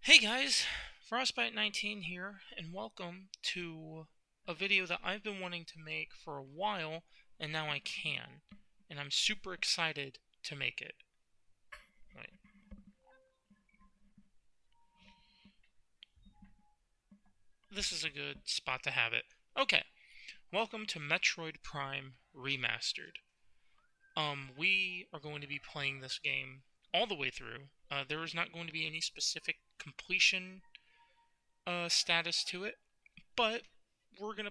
Hey guys, Frostbite19 here, and welcome to a video that I've been wanting to make for a while, and now I can. And I'm super excited to make it. Right. This is a good spot to have it. Okay, welcome to Metroid Prime Remastered. We are going to be playing this game all the way through. There is not going to be any specific completion status to it, but we're gonna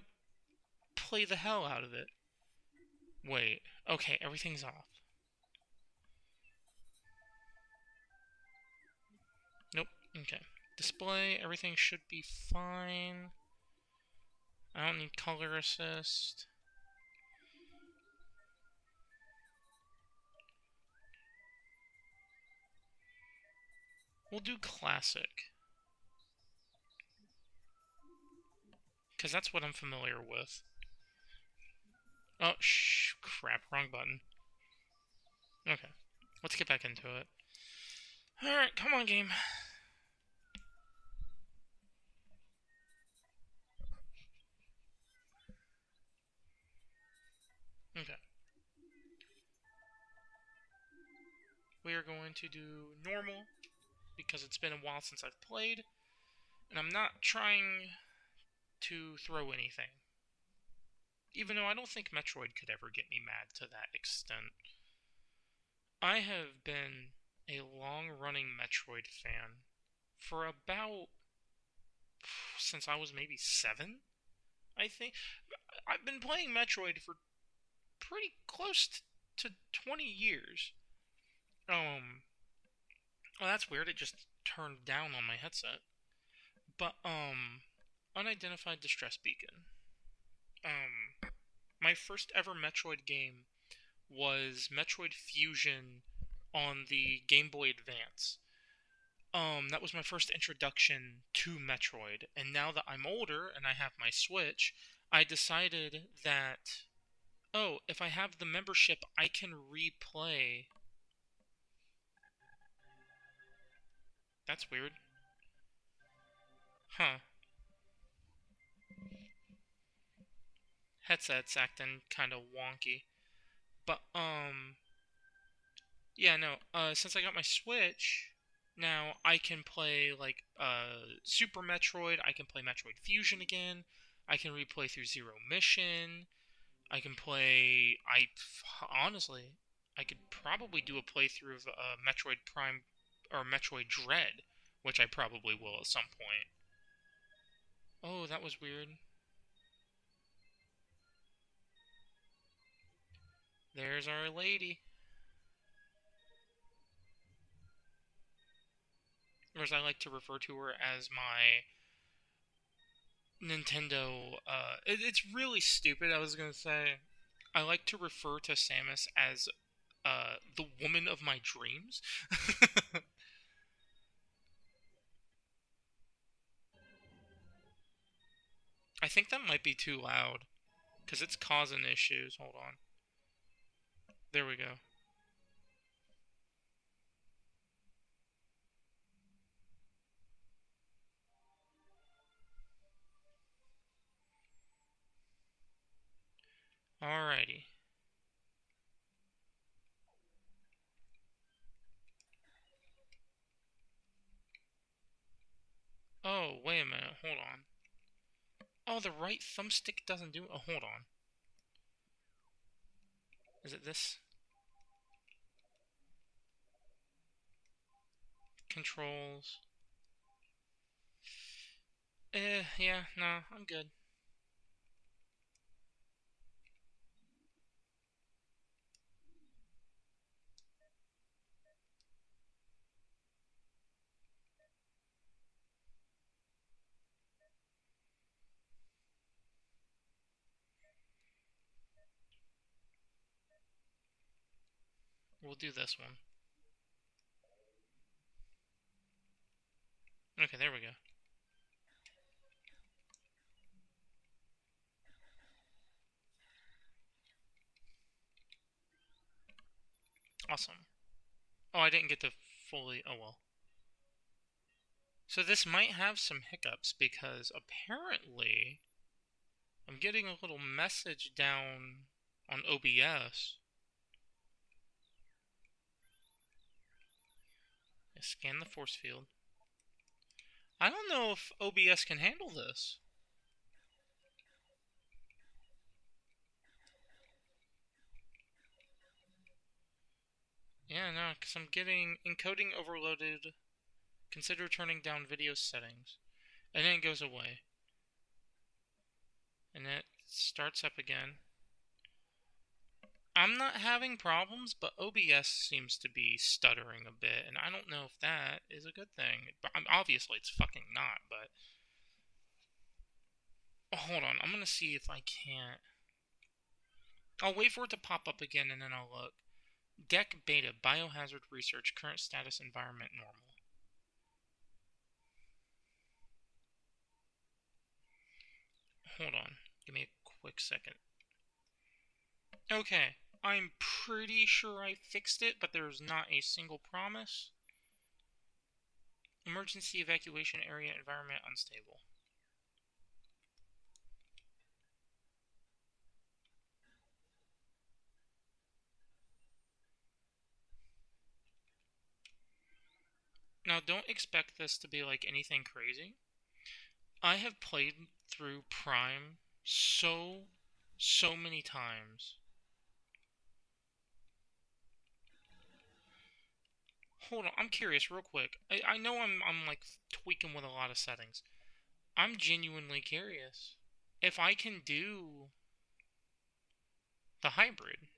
play the hell out of it. Wait. Okay, everything's off. Nope. Okay. Display, everything should be fine. I don't need color assist. We'll do classic. Because that's what I'm familiar with. Oh, crap, wrong button. Okay. Let's get back into it. Alright, come on, game. Okay. We are going to do normal, because it's been a while since I've played, and I'm not trying to throw anything. Even though I don't think Metroid could ever get me mad to that extent. I have been a long-running Metroid fan for about since I was maybe 7, I think. I've been playing Metroid for pretty close to 20 years. Um, well, that's weird. It just turned down on my headset. But unidentified distress beacon. My first ever Metroid game was Metroid Fusion on the Game Boy Advance. That was my first introduction to Metroid, and now that I'm older and I have my Switch, I decided that, oh, if I have the membership, I can replay. That's weird. Huh. Headset's acting kind of wonky. But, yeah, no, since I got my Switch, now I can play, like, Super Metroid, I can play Metroid Fusion again, I can replay through Zero Mission, I can play. Honestly, I could probably do a playthrough of Metroid Prime or Metroid Dread, which I probably will at some point. Oh, that was weird. There's our lady, or as I like to refer to her as my Nintendo. It's really stupid. I was gonna say I like to refer to Samus as the woman of my dreams. I think that might be too loud because it's causing issues. Hold on. There we go. Alrighty. Oh, wait a minute. Hold on. Oh, the right thumbstick doesn't do it. Oh, hold on. Is it this? Controls. Yeah, no, I'm good. We'll do this one. Okay, there we go. Awesome. Oh, I didn't get to fully. Oh well. So this might have some hiccups because apparently I'm getting a little message down on OBS. Scan the force field. I don't know if OBS can handle this. Yeah, no, because I'm getting encoding overloaded. Consider turning down video settings. And then it goes away. And it starts up again. I'm not having problems, but OBS seems to be stuttering a bit, and I don't know if that is a good thing. But obviously, it's fucking not, but... Oh, hold on, I'm gonna see if I can't... I'll wait for it to pop up again, and then I'll look. Deck Beta, Biohazard Research, Current Status Environment Normal. Hold on, give me a quick second. Okay, I'm pretty sure I fixed it, but there's not a single promise. Emergency evacuation area environment unstable. Now, don't expect this to be like anything crazy. I have played through Prime so many times. Hold on, I'm curious, real quick. I know I'm like tweaking with a lot of settings. I'm genuinely curious if I can do the hybrid.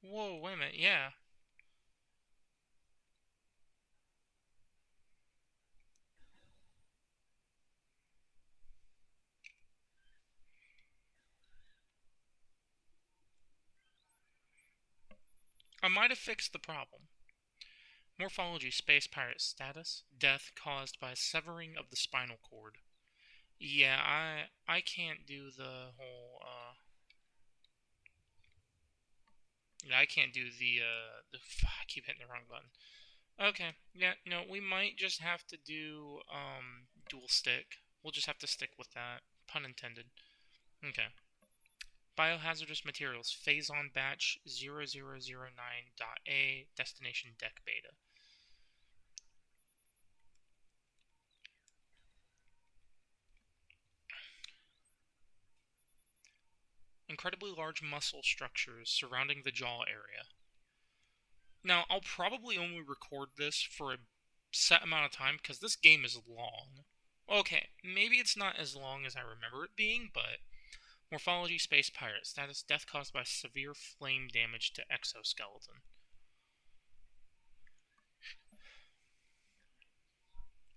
Whoa, wait a minute, yeah. I might have fixed the problem. Morphology, space pirate status, death caused by severing of the spinal cord. Yeah, I can't do the whole I can't do I keep hitting the wrong button. Okay, yeah, no, we might just have to do dual stick. We'll just have to stick with that. Pun intended. Okay. Biohazardous materials, phase on batch 0009.A, destination deck beta. Incredibly large muscle structures surrounding the jaw area. Now, I'll probably only record this for a set amount of time because this game is long. Okay, maybe it's not as long as I remember it being, but morphology space pirate status death caused by severe flame damage to exoskeleton.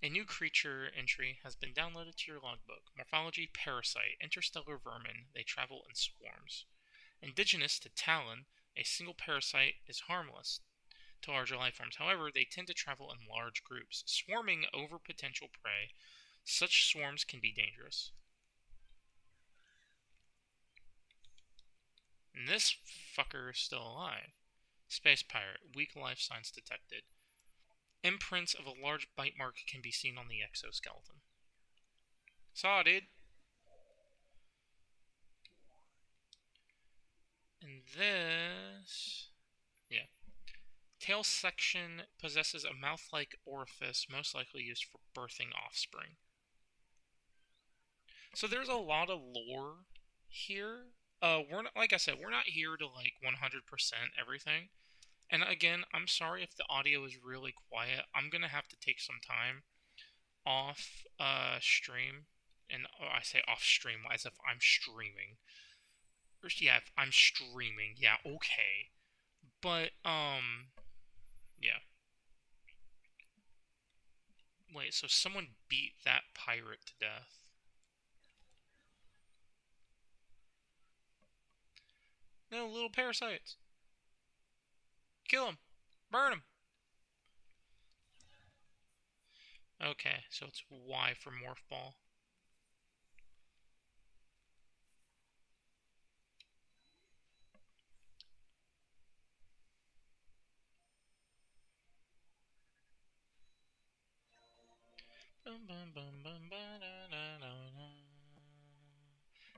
A new creature entry has been downloaded to your logbook. Morphology parasite, interstellar vermin. They travel in swarms. Indigenous to Talon, a single parasite is harmless to larger life forms. However, they tend to travel in large groups, swarming over potential prey. Such swarms can be dangerous. And this fucker is still alive. Space pirate, weak life signs detected. Imprints of a large bite mark can be seen on the exoskeleton. Saw, dude. And this... Yeah. Tail section possesses a mouth-like orifice, most likely used for birthing offspring. So there's a lot of lore here. We're not, like I said, we're not here to like 100% everything. And again, I'm sorry if the audio is really quiet. I'm gonna have to take some time off stream, and I say off stream as if I'm streaming. Or, yeah, if I'm streaming, yeah, okay. But yeah. Wait, so someone beat that pirate to death? No, little parasites. Kill him. Burn him. Okay, so it's Y for Morph Ball.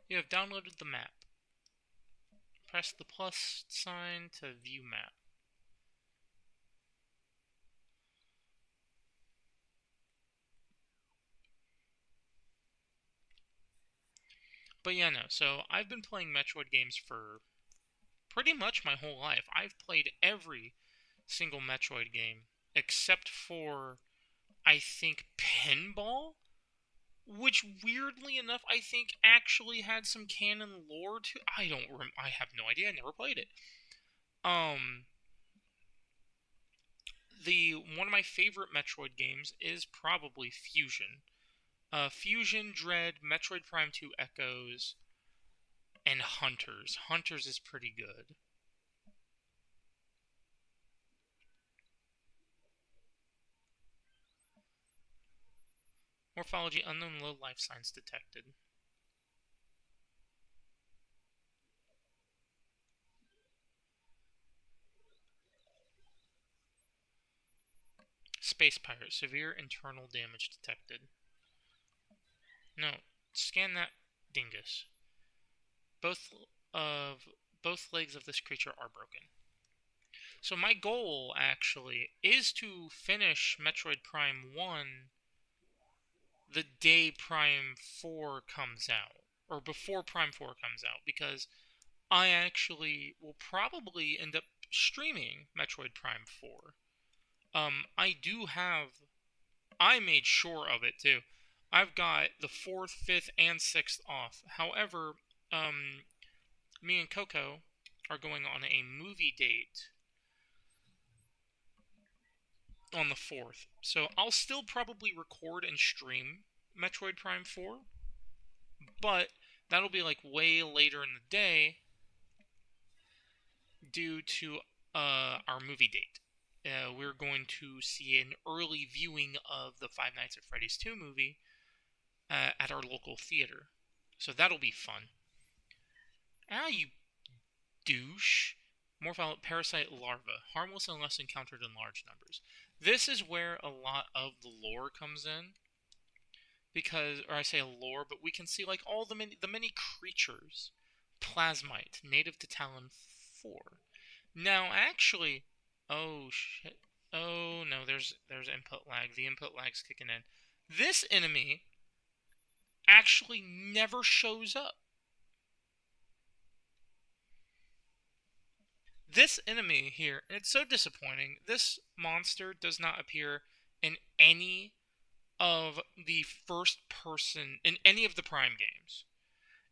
You have downloaded the map. Press the plus sign to view map. But yeah, no. So I've been playing Metroid games for pretty much my whole life. I've played every single Metroid game except for, I think, Pinball, which weirdly enough I think actually had some canon lore to. I have no idea. I never played it. Um, the one of my favorite Metroid games is probably Fusion. Fusion, Dread, Metroid Prime 2 Echoes, and Hunters. Hunters is pretty good. Morphology unknown, low life signs detected. Space pirate, severe internal damage detected. No, scan that dingus. Both of both legs of this creature are broken. So my goal actually is to finish Metroid Prime 1 the day Prime 4 comes out, or before Prime 4 comes out, because I actually will probably end up streaming Metroid Prime 4. I do have, I made sure of it too. I've got the 4th, 5th, and 6th off. However, um, me and Coco are going on a movie date on the 4th. So I'll still probably record and stream Metroid Prime 4, but that'll be like way later in the day due to our movie date. We're going to see an early viewing of the Five Nights at Freddy's 2 movie at our local theater. So that'll be fun. Ah, you douche. Morpho parasite larva, harmless unless encountered in large numbers. This is where a lot of the lore comes in, because, or I say lore, but we can see like all the many creatures. Plasmite, native to Talon 4. Now, actually, oh shit, oh no, there's input lag. The input lag's kicking in. This enemy actually never shows up. This enemy here, it's so disappointing. This monster does not appear in any of the first person, in any of the Prime games.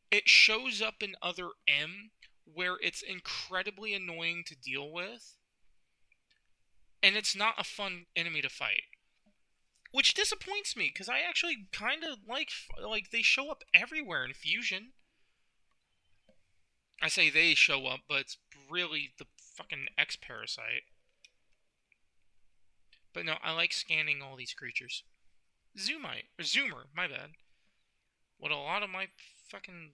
It shows up in other M, where it's incredibly annoying to deal with, and it's not a fun enemy to fight. Which disappoints me, because I actually kind of like they show up everywhere in Fusion. I say they show up, but it's really the fucking X Parasite. But no, I like scanning all these creatures. Zoomite, or Zoomer, my bad. What a lot of my fucking,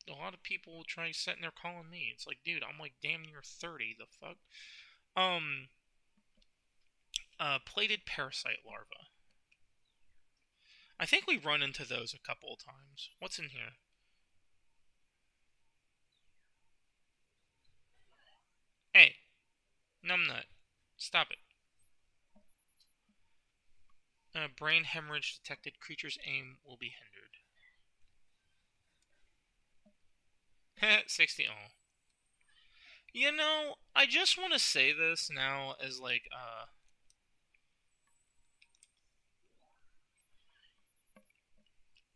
a lot of people try sitting there calling me. It's like, dude, I'm like damn near 30. The fuck? Um, plated parasite larva. I think we run into those a couple of times. What's in here? Hey, numbnut, stop it. Brain hemorrhage detected. Creature's aim will be hindered. 60. Oh. You know, I just want to say this now as like,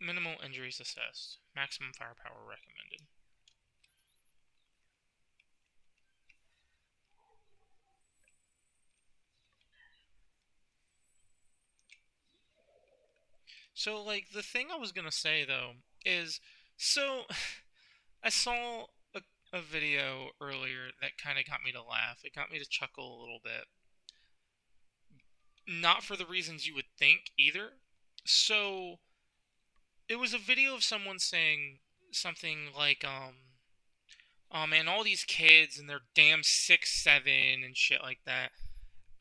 minimal injuries assessed. Maximum firepower recommended. So, like, the thing I was gonna say though is, so I saw a video earlier that kind of got me to laugh. It got me to chuckle a little bit. Not for the reasons you would think either. So, it was a video of someone saying something like, oh man, all these kids and they're damn 6'7" and shit like that.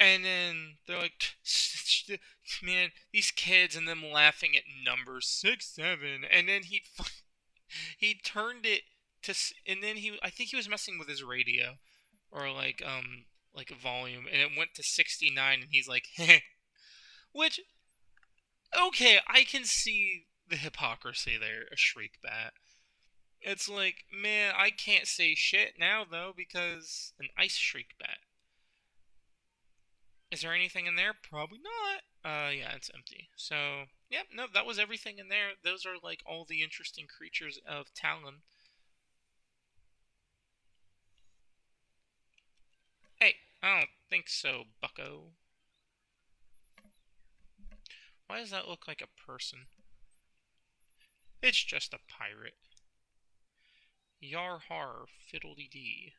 And then they're like, man, these kids, and them laughing at numbers 6, 7, and then he turned it to, and then I think he was messing with his radio or like a volume, and it went to 69, and he's like, which okay, I can see the hypocrisy there, a shriek bat. It's like, man, I can't say shit now though because an ice shriek bat. Is there anything in there? Probably not. Yeah, it's empty. So, yep, no, that was everything in there. Those are like all the interesting creatures of Talon. Hey, I don't think so, bucko. Why does that look like a person? It's just a pirate. Yar har, fiddle-dee dee.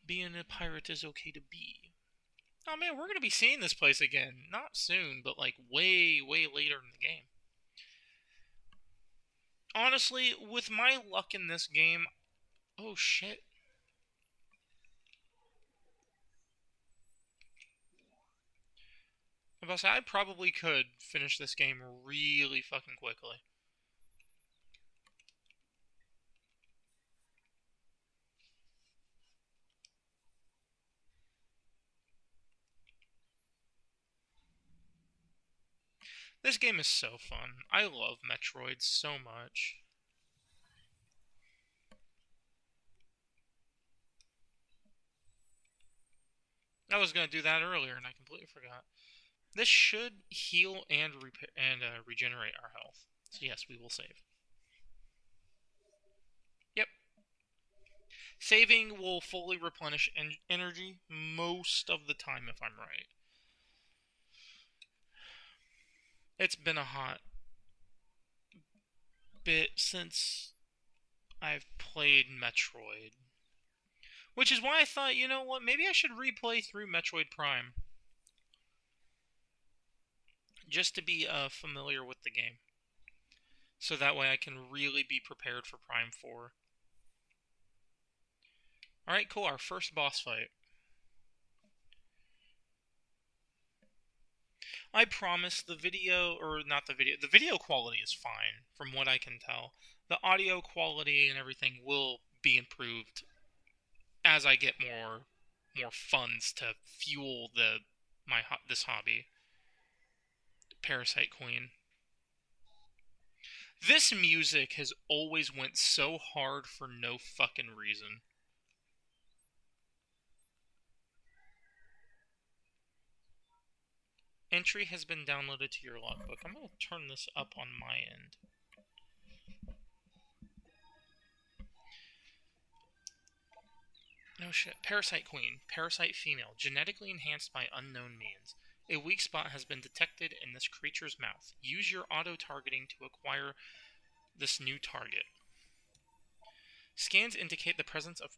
Being a pirate is okay to be. Oh man, we're gonna be seeing this place again. Not soon, but like way, way later in the game. Honestly, with my luck in this game, oh shit. I'm about to say, I probably could finish this game really fucking quickly. This game is so fun. I love Metroid so much. I was gonna do that earlier and I completely forgot. This should heal and repair and regenerate our health. So yes, we will save. Yep. Saving will fully replenish energy most of the time if I'm right. It's been a hot bit since I've played Metroid. Which is why I thought, you know what, maybe I should replay through Metroid Prime. Just to be familiar with the game. So that way I can really be prepared for Prime 4. Alright, cool, our first boss fight. I promise the video, or not the video quality is fine, from what I can tell. The audio quality and everything will be improved as I get more funds to fuel this hobby. Parasite Queen. This music has always went so hard for no fucking reason. Entry has been downloaded to your logbook. I'm going to turn this up on my end. No shit. Parasite Queen. Parasite female. Genetically enhanced by unknown means. A weak spot has been detected in this creature's mouth. Use your auto-targeting to acquire this new target. Scans indicate the presence of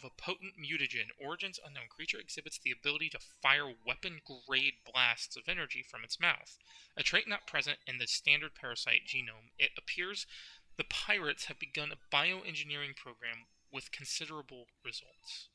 a potent mutagen. Origins unknown. Creature exhibits the ability to fire weapon-grade blasts of energy from its mouth. A trait not present in the standard parasite genome. It appears the pirates have begun a bioengineering program with considerable results.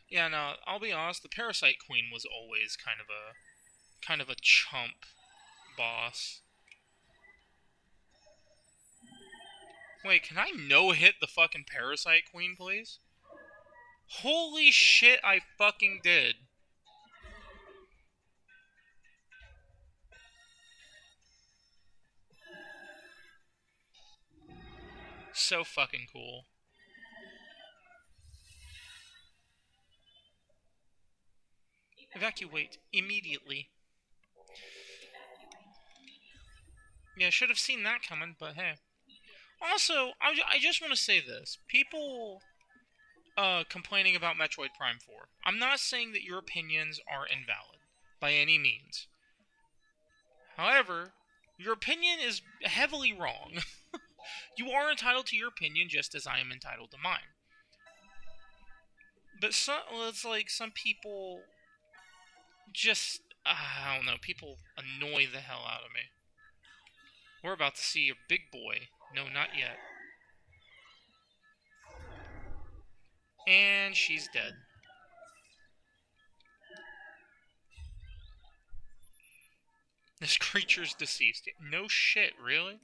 Yeah, no, I'll be honest, the Parasite Queen was always kind of a chump boss. Wait, can I no-hit the fucking Parasite Queen, please? Holy shit, I fucking did. So fucking cool. Evacuate immediately. Yeah, should have seen that coming, but hey. Also, I just want to say this. People complaining about Metroid Prime 4. I'm not saying that your opinions are invalid by any means. However, your opinion is heavily wrong. You are entitled to your opinion just as I am entitled to mine. But it's like some people just I don't know. People annoy the hell out of me. We're about to see a big boy. No, not yet. And she's dead. This creature's deceased. No shit, really?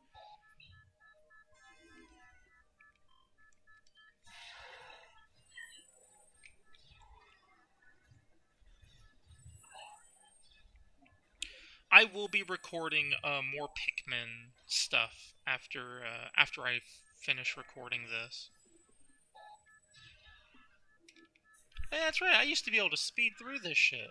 I will be recording more Pikmin stuff after I finish recording this. Hey, that's right. I used to be able to speed through this shit.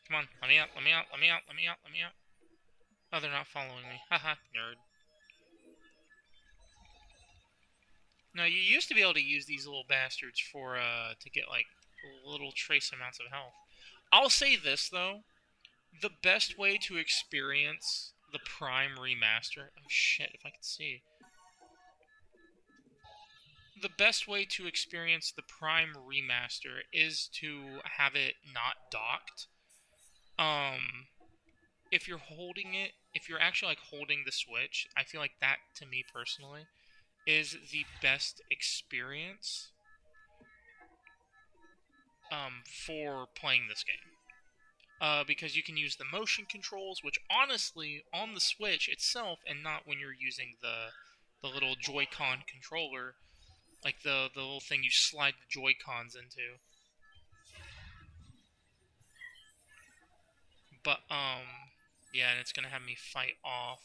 Come on, let me out, let me out, let me out, let me out, let me out. Oh, they're not following me. Haha, nerd. No, you used to be able to use these little bastards for to get like little trace amounts of health. I'll say this though, the best way to experience the Prime Remaster. Oh shit! If I could see. The best way to experience the Prime Remaster is to have it not docked. Um, if you're holding it, if you're actually like holding the Switch, I feel like that to me personally is the best experience for playing this game. Because you can use the motion controls, which honestly, on the Switch itself, and not when you're using the little Joy-Con controller, like the little thing you slide the Joy-Cons into. But yeah, and it's gonna have me fight off.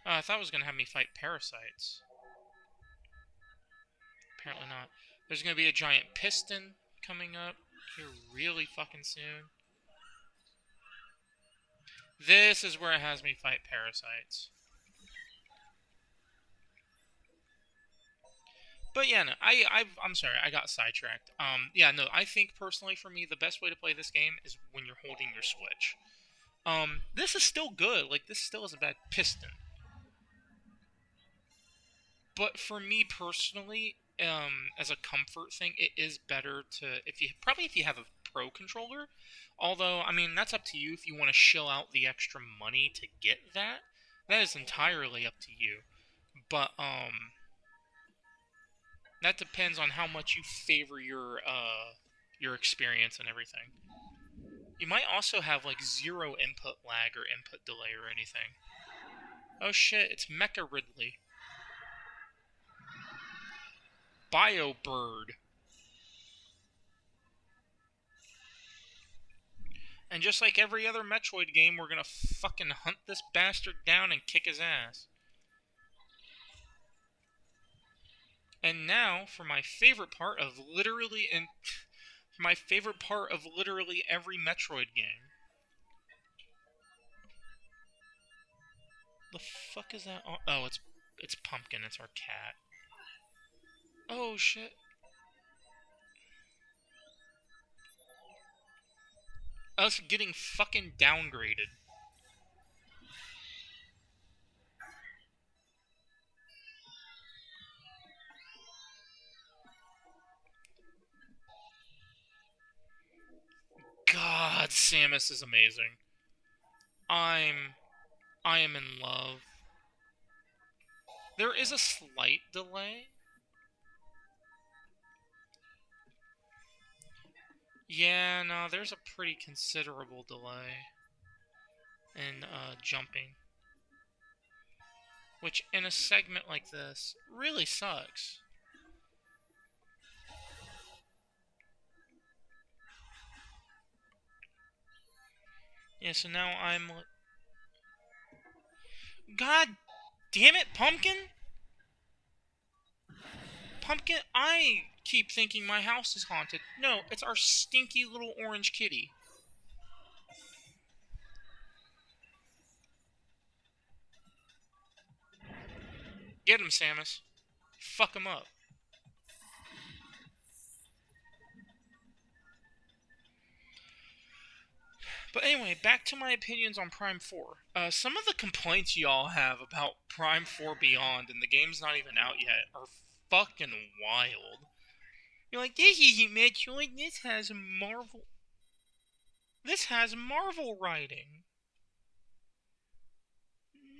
I thought it was gonna have me fight parasites. Apparently not. There's gonna be a giant piston coming up here really fucking soon. This is where it has me fight parasites. But yeah, no, I'm sorry, I got sidetracked. Yeah, no, I think personally for me, the best way to play this game is when you're holding your Switch. This is still good. Like, this still isn't bad. Piston. But for me personally, as a comfort thing, it is better to if you have a pro controller. Although, I mean, that's up to you if you want to shell out the extra money to get that. That is entirely up to you. But that depends on how much you favor your experience and everything. You might also have like zero input lag or input delay or anything. Oh shit, it's Mecha Ridley. Bio Bird. And just like every other Metroid game, we're gonna fucking hunt this bastard down and kick his ass. And now for my favorite part of literally every Metroid game. The fuck is that? Oh, it's Pumpkin. It's our cat. Oh shit. Us getting fucking downgraded. God, Samus is amazing. I'm I am in love. There is a slight delay. Yeah, no, there's a pretty considerable delay in jumping. Which, in a segment like this, really sucks. Yeah, so now I'm... God damn it, Pumpkin! Pumpkin, I keep thinking my house is haunted. No, it's our stinky little orange kitty. Get him, Samus. Fuck him up. But anyway, back to my opinions on Prime 4. Some of the complaints y'all have about Prime 4 Beyond, and the game's not even out yet, are fucking wild. You're like, this isn't Metroid, this has Marvel. This has Marvel writing.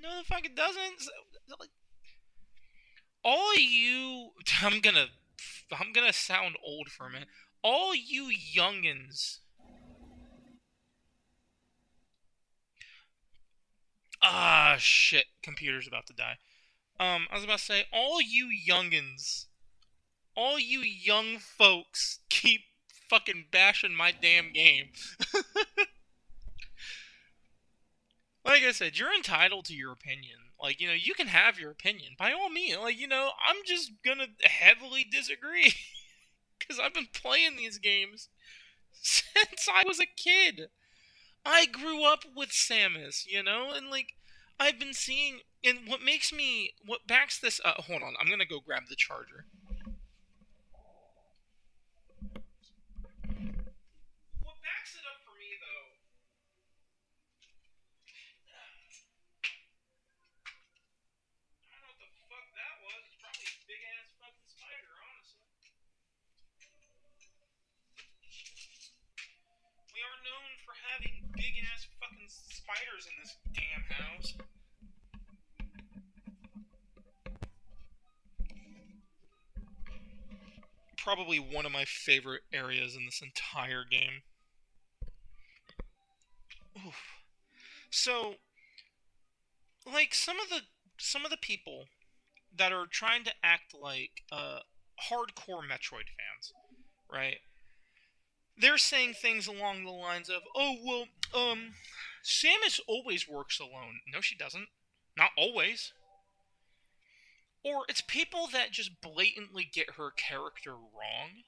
No, the fuck it doesn't. Like, all you. I'm gonna sound old for a minute. All you youngins. Ah, shit. Computer's about to die. I was about to say, all you young folks keep fucking bashing my damn game. Like I said, you're entitled to your opinion. Like, you can have your opinion. By all means. Like, I'm just gonna heavily disagree. Because I've been playing these games since I was a kid. I grew up with Samus. And like, I've been seeing. And what backs this up. Hold on, I'm gonna go grab the charger. What backs it up for me, though, I don't know what the fuck that was. It's probably a big ass fucking spider, honestly. We are known for having big ass fucking spiders in this damn house. Probably one of my favorite areas in this entire game. Oof. So, like some of the people that are trying to act like hardcore Metroid fans, right? They're saying things along the lines of, "Oh well, Samus always works alone." No, she doesn't. Not always. Or it's people that just blatantly get her character wrong.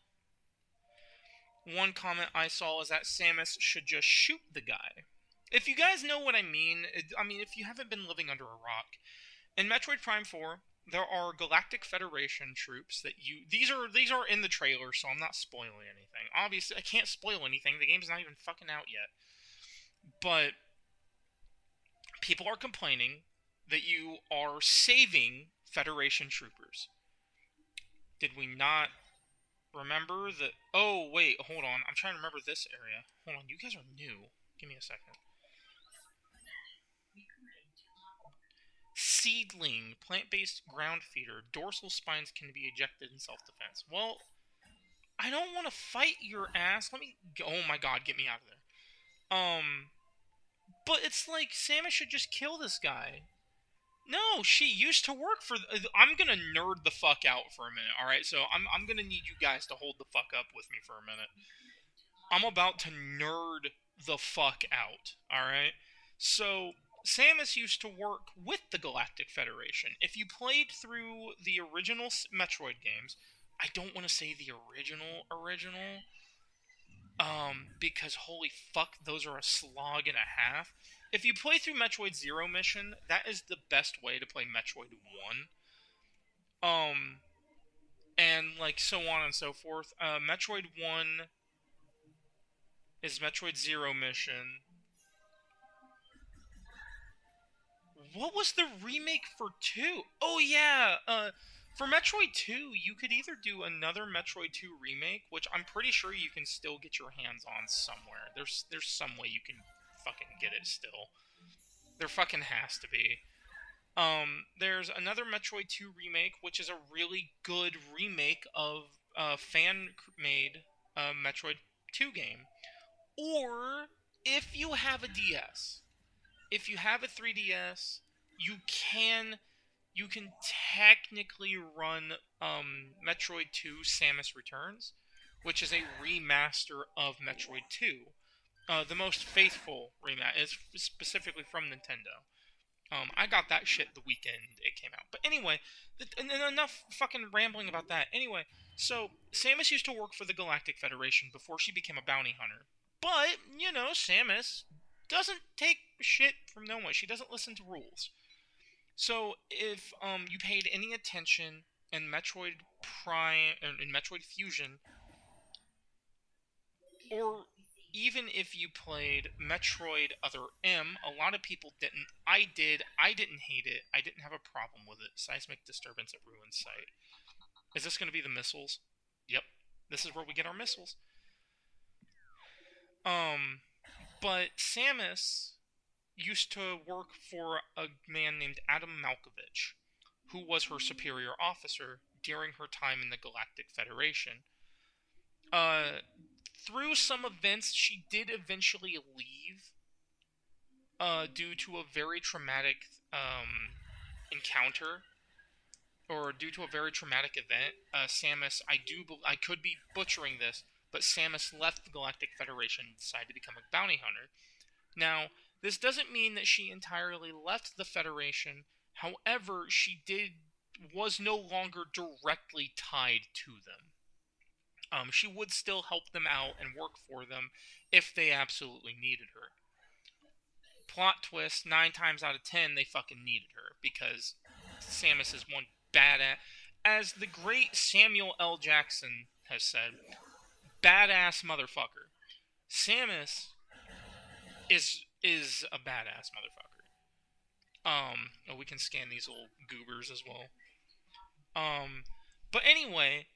One comment I saw is that Samus should just shoot the guy. If you guys know what I mean, if you haven't been living under a rock, in Metroid Prime 4, there are Galactic Federation troops that you. These are in the trailer, so I'm not spoiling anything. Obviously, I can't spoil anything. The game's not even fucking out yet. But people are complaining that you are saving Federation troopers. Did we not remember that? Oh wait, hold on. I'm trying to remember this area. Hold on, you guys are new. Give me a second. Seedling, plant-based ground feeder. Dorsal spines can be ejected in self-defense. Well, I don't want to fight your ass. Let me. Oh my god, get me out of there. But it's like Samus should just kill this guy. No, she used to work for. I'm gonna nerd the fuck out for a minute. All right, so I'm gonna need you guys to hold the fuck up with me for a minute. I'm about to nerd the fuck out. All right, so Samus used to work with the Galactic Federation. If you played through the original Metroid games, I don't want to say the original, because holy fuck, those are a slog and a half. If you play through Metroid Zero Mission, that is the best way to play Metroid 1. Um, and like so on and so forth. Metroid 1 is Metroid Zero Mission. What was the remake for 2? Oh yeah, for Metroid 2, you could either do another Metroid 2 remake, which I'm pretty sure you can still get your hands on somewhere. There's some way you can fucking get it still. There fucking has to be. There's another Metroid 2 remake, which is a really good remake of a fan-made Metroid 2 game. Or if you have a DS, if you have a 3DS, you can you can technically run Metroid 2 Samus Returns, which is a remaster of Metroid 2. The most faithful remaster is specifically from Nintendo. I got that shit the weekend it came out. But anyway, enough fucking rambling about that. Anyway, so Samus used to work for the Galactic Federation before she became a bounty hunter. But, Samus doesn't take shit from no one. She doesn't listen to rules. So if you paid any attention in Metroid Prime in Metroid Fusion, or even if you played Metroid Other M, a lot of people didn't. I did. I didn't hate it. I didn't have a problem with it. Seismic disturbance at ruin site. Is this going to be the missiles? Yep. This is where we get our missiles. Um, but Samus used to work for a man named Adam Malkovich, who was her superior officer during her time in the Galactic Federation. Uh, Through some events, she did eventually leave due to a very traumatic encounter, or due to a very traumatic event. Samus, I could be butchering this, but Samus left the Galactic Federation and decided to become a bounty hunter. Now, this doesn't mean that she entirely left the Federation. However, she was no longer directly tied to them. She would still help them out and work for them if they absolutely needed her. Plot twist: 9 times out of 10, they fucking needed her because Samus is one badass. As the great Samuel L. Jackson has said, badass motherfucker. Samus is a badass motherfucker. We can scan these little goobers as well. Um, but anyway,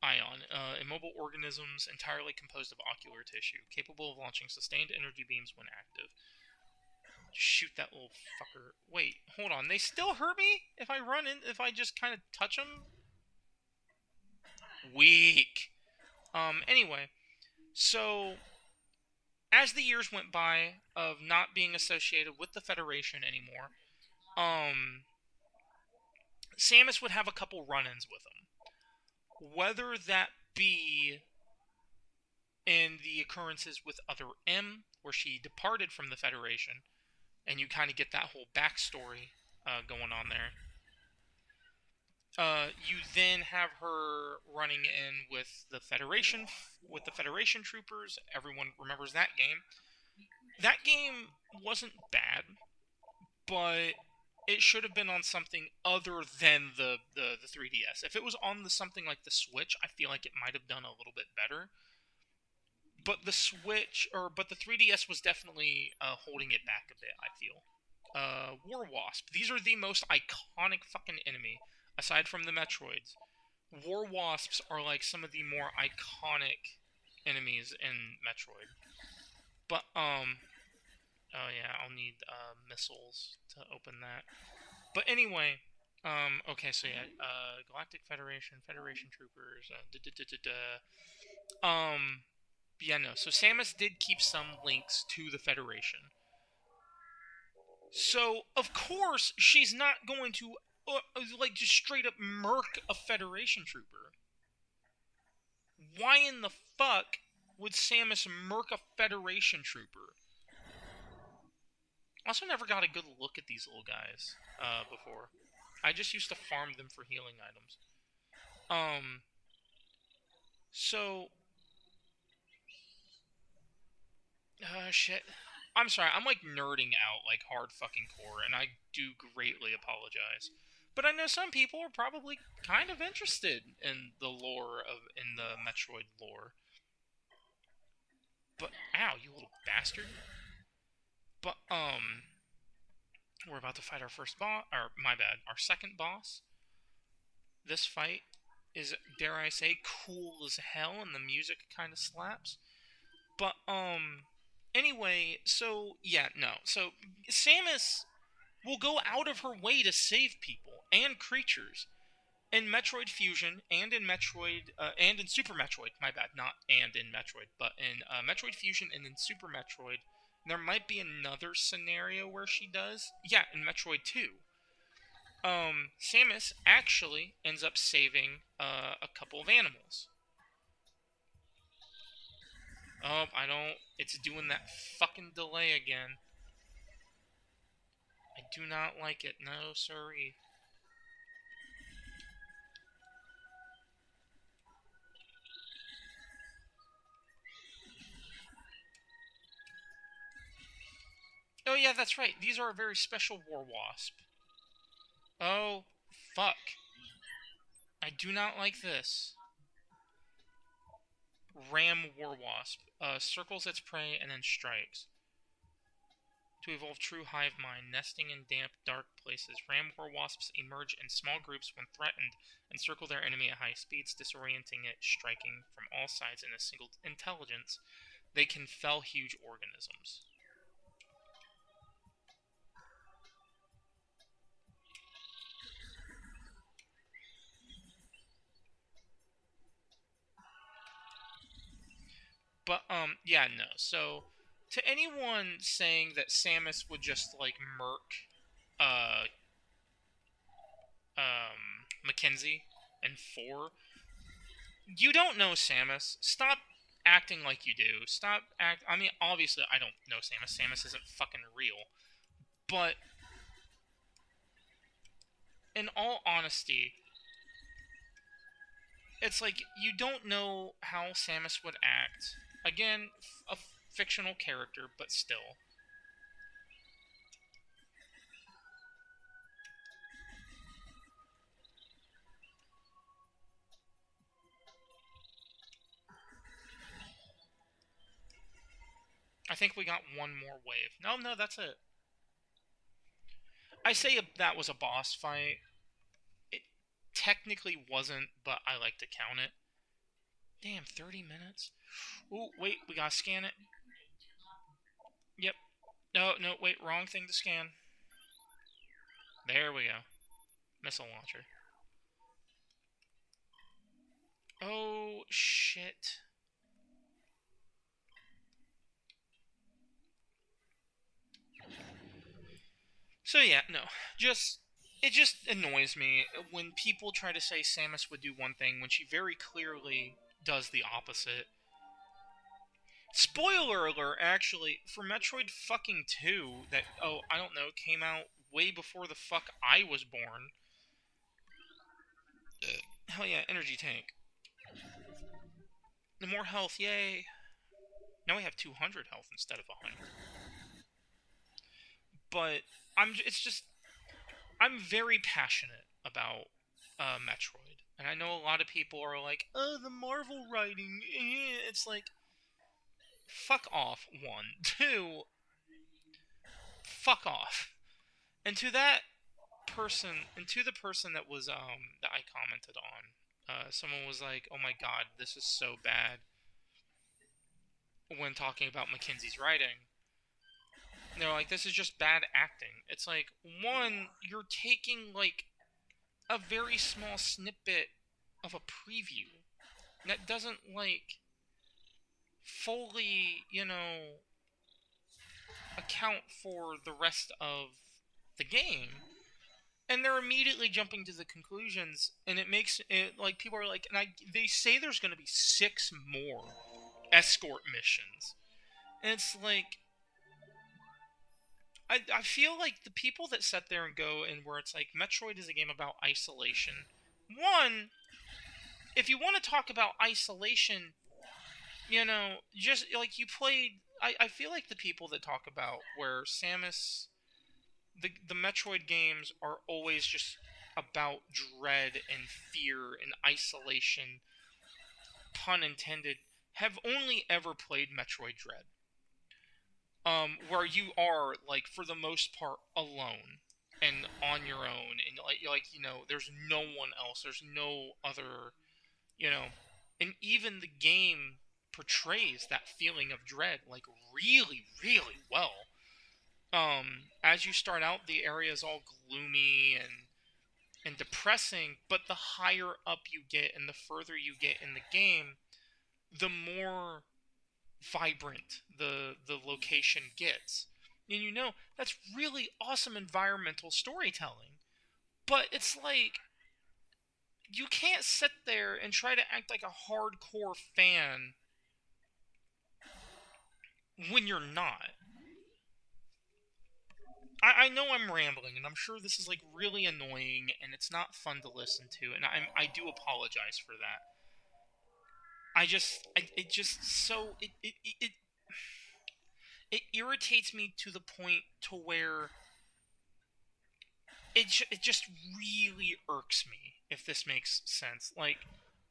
Ion, immobile organisms entirely composed of ocular tissue, capable of launching sustained energy beams when active. Shoot that little fucker. Wait, hold on. They still hurt me if if I just kind of touch them? Weak. Anyway, so as the years went by of not being associated with the Federation anymore, um, Samus would have a couple run-ins with them. Whether that be in the occurrences with Other M, where she departed from the Federation, and you kind of get that whole backstory going on there. You then have her running in with the Federation troopers. Everyone remembers that game. That game wasn't bad, but it should have been on something other than the 3DS. If it was on something like the Switch, I feel like it might have done a little bit better. But the 3DS was definitely holding it back a bit, I feel. War Wasp. These are the most iconic fucking enemy, aside from the Metroids. War Wasps are like some of the more iconic enemies in Metroid. But, oh yeah, I'll need missiles to open that. But anyway, okay, so yeah, Galactic Federation, Federation Troopers, yeah, no. So Samus did keep some links to the Federation. So, of course, she's not going to, like, just straight up murk a Federation trooper. Why in the fuck would Samus murk a Federation trooper? Also, never got a good look at these little guys before. I just used to farm them for healing items. So, shit. I'm sorry, I'm like nerding out like hard fucking core, and I do greatly apologize. But I know some people are probably kind of interested in the Metroid lore. But ow, you little bastard. But we're about to fight our first boss, or my bad, our second boss. This fight is, dare I say, cool as hell, and the music kind of slaps. But anyway, so yeah, no. So Samus will go out of her way to save people and creatures in Metroid Fusion and in Metroid and in Super Metroid. My bad, not and in Metroid, but in Metroid Fusion and in Super Metroid. There might be another scenario where she does. Yeah, in Metroid 2. Samus actually ends up saving a couple of animals. Oh, I don't. It's doing that fucking delay again. I do not like it. No, sorry. Oh, yeah, that's right. These are a very special War Wasp. Oh, fuck. I do not like this. Ram Warwasp circles its prey and then strikes. To evolve true hive mind, nesting in damp, dark places, ram warwasps emerge in small groups when threatened and circle their enemy at high speeds, disorienting it, striking from all sides in a single intelligence. They can fell huge organisms. But yeah, no. So to anyone saying that Samus would just like murk uh Mackenzie and 4, you don't know Samus. Stop acting like you do. Stop act. I mean, obviously, I don't know Samus. Samus isn't fucking real. But in all honesty, it's like you don't know how Samus would act. Again, a fictional character, but still. I think we got one more wave. No, that's it. I say that was a boss fight. It technically wasn't, but I like to count it. Damn, 30 minutes? Ooh, wait, we gotta scan it. Yep. No, wait, wrong thing to scan. There we go. Missile launcher. Oh, shit. So yeah, no. It just annoys me when people try to say Samus would do one thing when she very clearly does the opposite. Spoiler alert, actually, for Metroid fucking 2, that, oh, I don't know, came out way before the fuck I was born. Hell yeah, energy tank. The more health, yay. Now we have 200 health instead of 100. But it's just, I'm very passionate about Metroid. And I know a lot of people are like, oh, the Marvel writing. It's like, fuck off, one. Two, fuck off. And to that person, and to the person that was, that I commented on, someone was like, oh my god, this is so bad when talking about Mackenzie's writing. They're like, this is just bad acting. It's like, one, you're taking, like, a very small snippet of a preview that doesn't, like, fully, account for the rest of the game. And they're immediately jumping to the conclusions, and it makes it like people are like, they say there's going to be 6 more escort missions, and it's like, I feel like the people that sit there and go and where it's like Metroid is a game about isolation. One, if you want to talk about isolation, just like you played. I feel like the people that talk about where Samus, the Metroid games are always just about dread and fear and isolation, pun intended, have only ever played Metroid Dread. Where you are, like, for the most part, alone and on your own, and there's no one else, there's no other, you know, and even the game portrays that feeling of dread, like, really, really well. As you start out, the area is all gloomy and depressing, but the higher up you get and the further you get in the game, the more vibrant the location gets. And that's really awesome environmental storytelling. But it's like, you can't sit there and try to act like a hardcore fan when you're not. I know I'm rambling, and I'm sure this is like really annoying, and it's not fun to listen to, and I do apologize for that. It just so it irritates me to the point to where it just really irks me, if this makes sense. Like,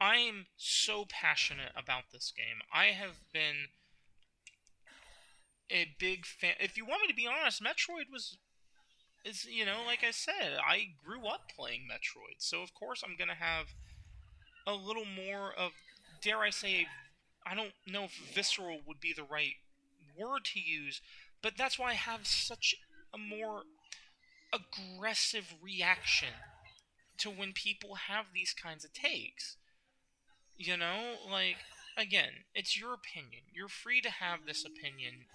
I'm so passionate about this game. I have been a big fan. If you want me to be honest, Metroid is, like I said, I grew up playing Metroid, so of course I'm gonna have a little more of, dare I say, I don't know if visceral would be the right word to use, but that's why I have such a more aggressive reaction to when people have these kinds of takes. Like, again, it's your opinion. You're free to have this opinion.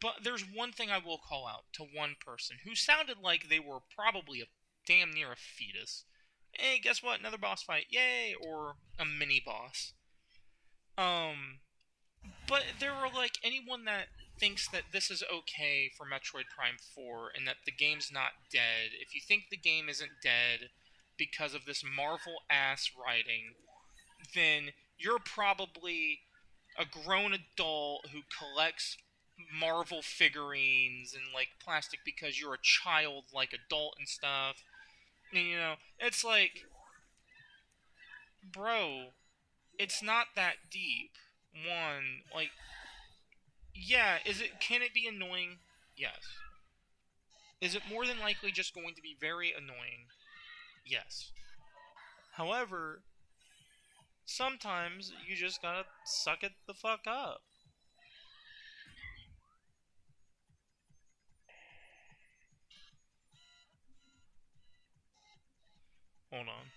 But there's one thing I will call out to one person who sounded like they were probably a damn near a fetus. Hey, guess what? Another boss fight. Yay! Or a mini boss. Um, but there were like anyone that thinks that this is okay for Metroid Prime 4 and that the game's not dead. If you think the game isn't dead because of this Marvel ass writing, then you're probably a grown adult who collects Marvel figurines and like plastic because you're a child like adult and stuff. And it's like, bro, it's not that deep. One, like, yeah, can it be annoying? Yes. Is it more than likely just going to be very annoying? Yes. However, sometimes you just gotta suck it the fuck up. Hold on.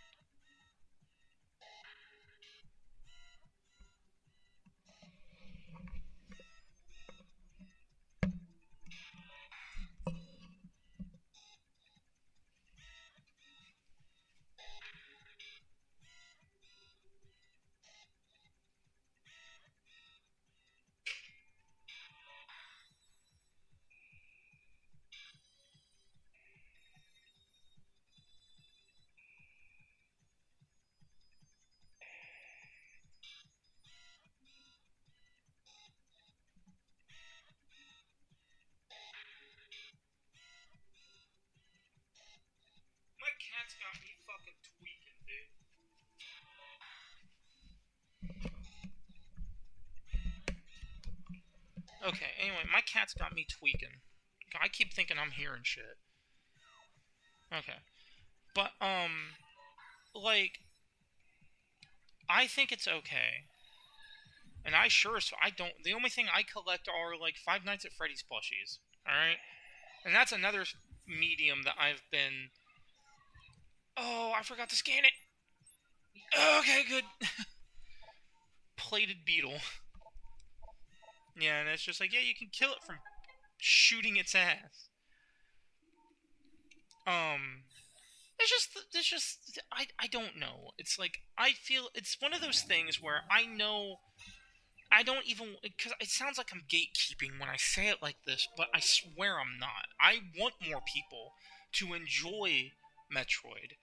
My cat's got me fucking tweaking, dude. Okay, anyway, my cat's got me tweaking. I keep thinking I'm hearing shit. Okay. But, like, I think it's okay. And I don't. The only thing I collect are, like, Five Nights at Freddy's plushies. Alright? And that's another medium that I've been. Oh, I forgot to scan it! Okay, good. Plated beetle. Yeah, and it's just like, yeah, you can kill it from shooting its ass. Um, I don't know. It's like, I feel, it's one of those things where I know, I don't even, because it sounds like I'm gatekeeping when I say it like this, but I swear I'm not. I want more people to enjoy Metroid.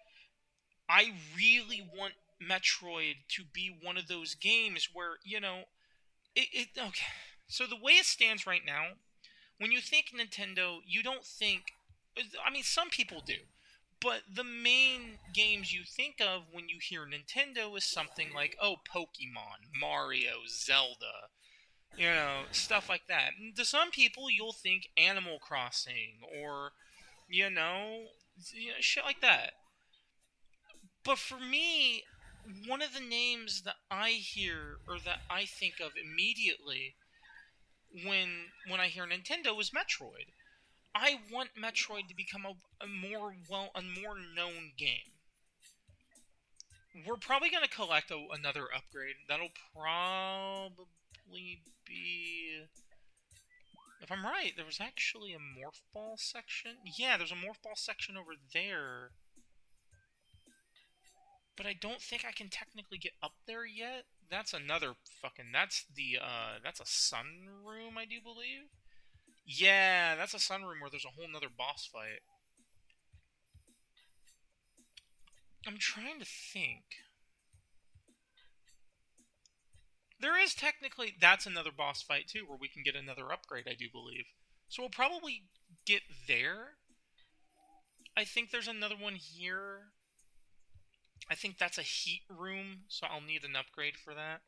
I really want Metroid to be one of those games where, okay. So the way it stands right now, when you think Nintendo, you don't think. I mean, some people do. But the main games you think of when you hear Nintendo is something like, oh, Pokemon, Mario, Zelda, stuff like that. And to some people, you'll think Animal Crossing or, shit like that. But for me, one of the names that I hear or that I think of immediately when I hear Nintendo is Metroid. I want Metroid to become a more known game. We're probably gonna collect another upgrade. That'll probably be, if I'm right, there was actually a morph ball section. Yeah, there's a morph ball section over there. But I don't think I can technically get up there yet. That's another fucking. That's a sunroom, I do believe. Yeah, that's a sunroom where there's a whole nother boss fight. I'm trying to think. There is technically, that's another boss fight too, where we can get another upgrade, I do believe. So we'll probably get there. I think there's another one here. I think that's a heat room, so I'll need an upgrade for that.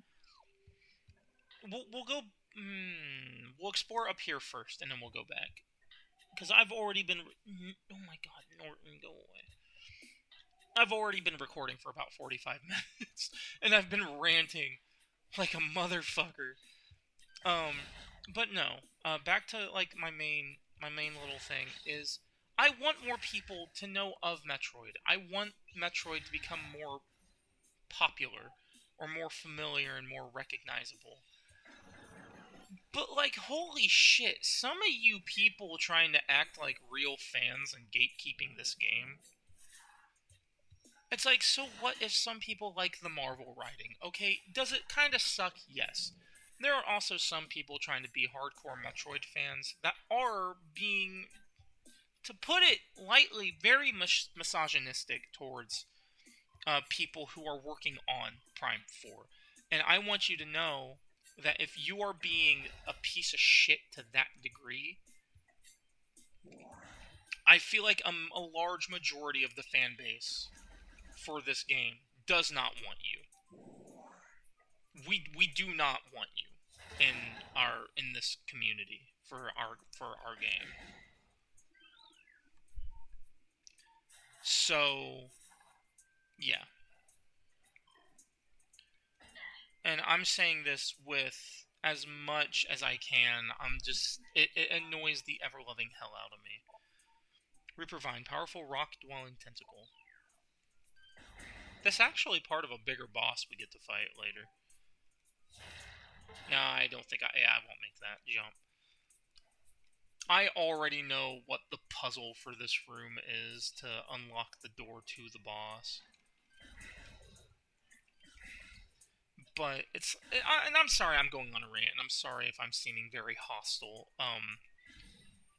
We'll go. We'll explore up here first, and then we'll go back. Because I've already been. Oh my God, Norton, go away. I've already been recording for about 45 minutes, and I've been ranting like a motherfucker. But no. Back to like my main little thing is I want more people to know of Metroid. I want Metroid to become more popular or more familiar and more recognizable. But like holy shit, some of you people trying to act like real fans and gatekeeping this game. It's like, so what if some people like the Marvel writing? Okay, does it kind of suck? Yes. There are also some people trying to be hardcore Metroid fans that are being, to put it lightly, very misogynistic towards people who are working on Prime 4. And I want you to know that if you are being a piece of shit to that degree, I feel like a large majority of the fan base for this game does not want you. We do not want you in this community for our game. So yeah. And I'm saying this with as much as I can. It annoys the ever loving hell out of me. Reaper Vine, powerful rock dwelling tentacle. That's actually part of a bigger boss we get to fight later. No, I don't think I won't make that jump. I already know what the puzzle for this room is to unlock the door to the boss. But and I'm sorry I'm going on a rant, and I'm sorry if I'm seeming very hostile.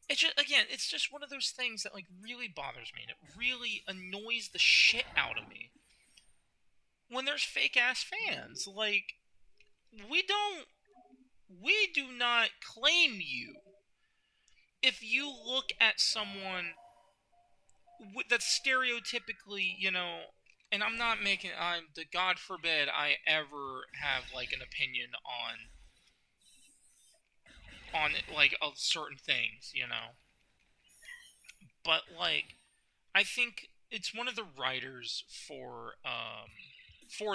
It's just, again, it's just one of those things that, like, really bothers me, and it really annoys the shit out of me. When there's fake-ass fans, like, we do not claim you. If you look at someone that's stereotypically, and I'm not making, God forbid I ever have, like, an opinion on like, of certain things. But, like, I think it's one of the writers for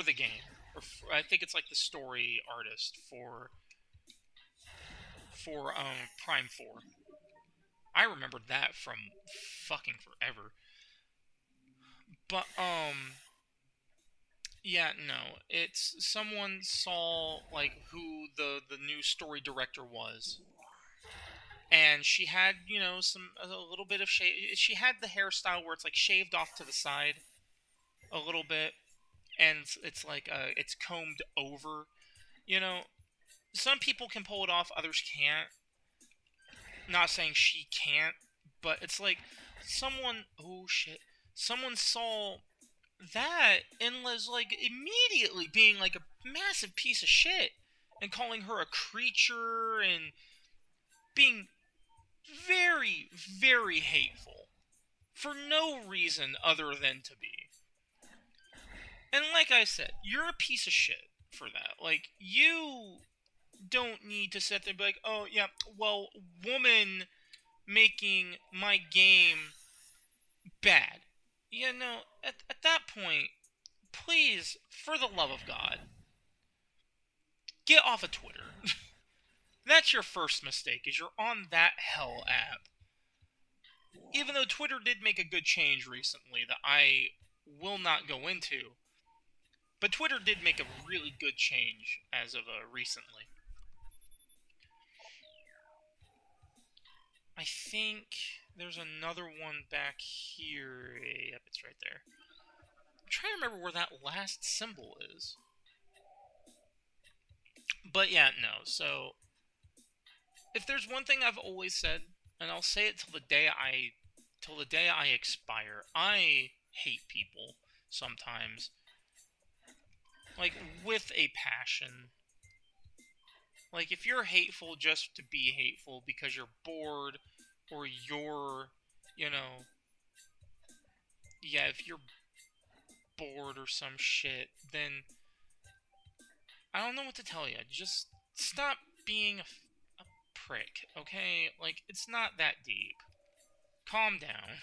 the game, or I think it's like the story artist for Prime 4. I remembered that from fucking forever. But yeah, no. It's someone saw like who the new story director was. And she had, a little bit of shave. She had the hairstyle where it's like shaved off to the side a little bit, and it's like it's combed over. You know, some people can pull it off, others can't. Not saying she can't, but it's like someone. Oh shit! Someone saw that and was like immediately being like a massive piece of shit and calling her a creature and being very, very hateful for no reason other than to be. And like I said, you're a piece of shit for that. Like, you don't need to sit there and be like, oh, yeah, well, woman making my game bad. At that point, please, for the love of God, get off of Twitter. That's your first mistake, is you're on that hell app. Even though Twitter did make a good change recently that I will not go into, but Twitter did make a really good change as of recently. I think there's another one back here. Yep, it's right there. I'm trying to remember where that last symbol is. But yeah, no. So, if there's one thing I've always said, and I'll say it till the day I expire, I hate people sometimes. Like, with a passion. Like, if you're hateful just to be hateful because you're bored, or you're, yeah, if you're bored or some shit, then I don't know what to tell you. Just stop being a prick, okay? Like, it's not that deep. Calm down.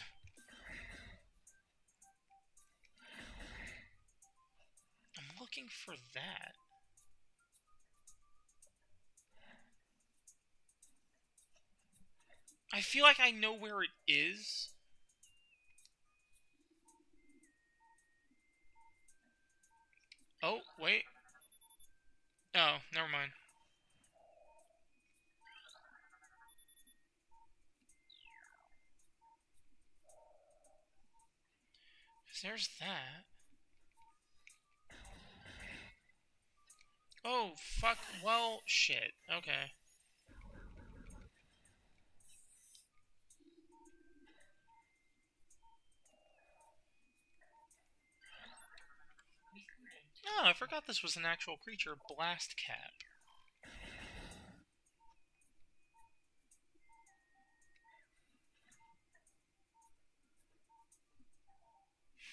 I'm looking for that. I feel like I know where it is. Oh, wait. Oh, never mind. There's that. Oh, fuck. Well, shit. Okay. Oh, I forgot this was an actual creature. Blast Cap.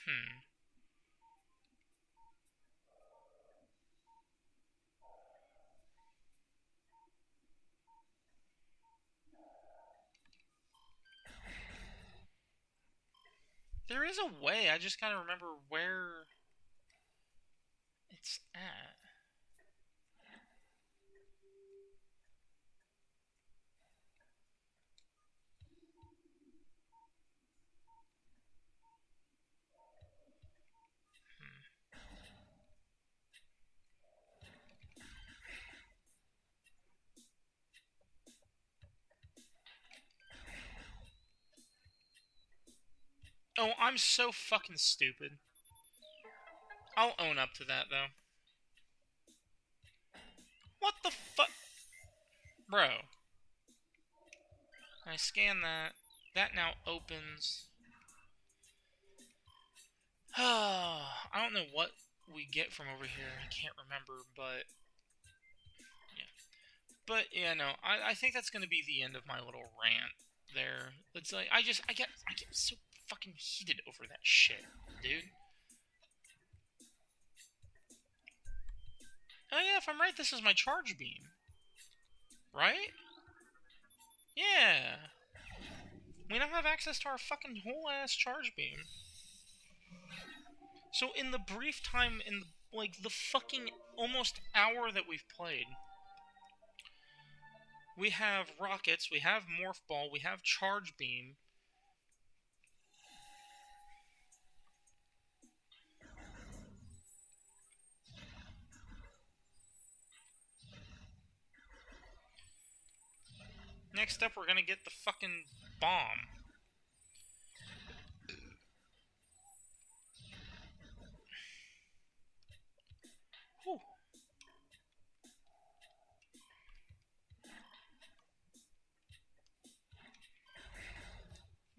Hmm. There is a way, I just gotta remember where it's at. Hmm. Oh, I'm so fucking stupid. I'll own up to that, though. What the fuck? Bro. I scan that. That now opens. I don't know what we get from over here. I can't remember, but yeah. But yeah, no. I think that's gonna be the end of my little rant there. It's like I get so fucking heated over that shit, dude. Oh yeah, if I'm right, this is my charge beam, right? Yeah. We now have access to our fucking whole ass charge beam. So in the brief time in like the fucking almost hour that we've played, we have rockets, we have morph ball, we have charge beam. Next up, we're gonna get the fucking bomb. Whew.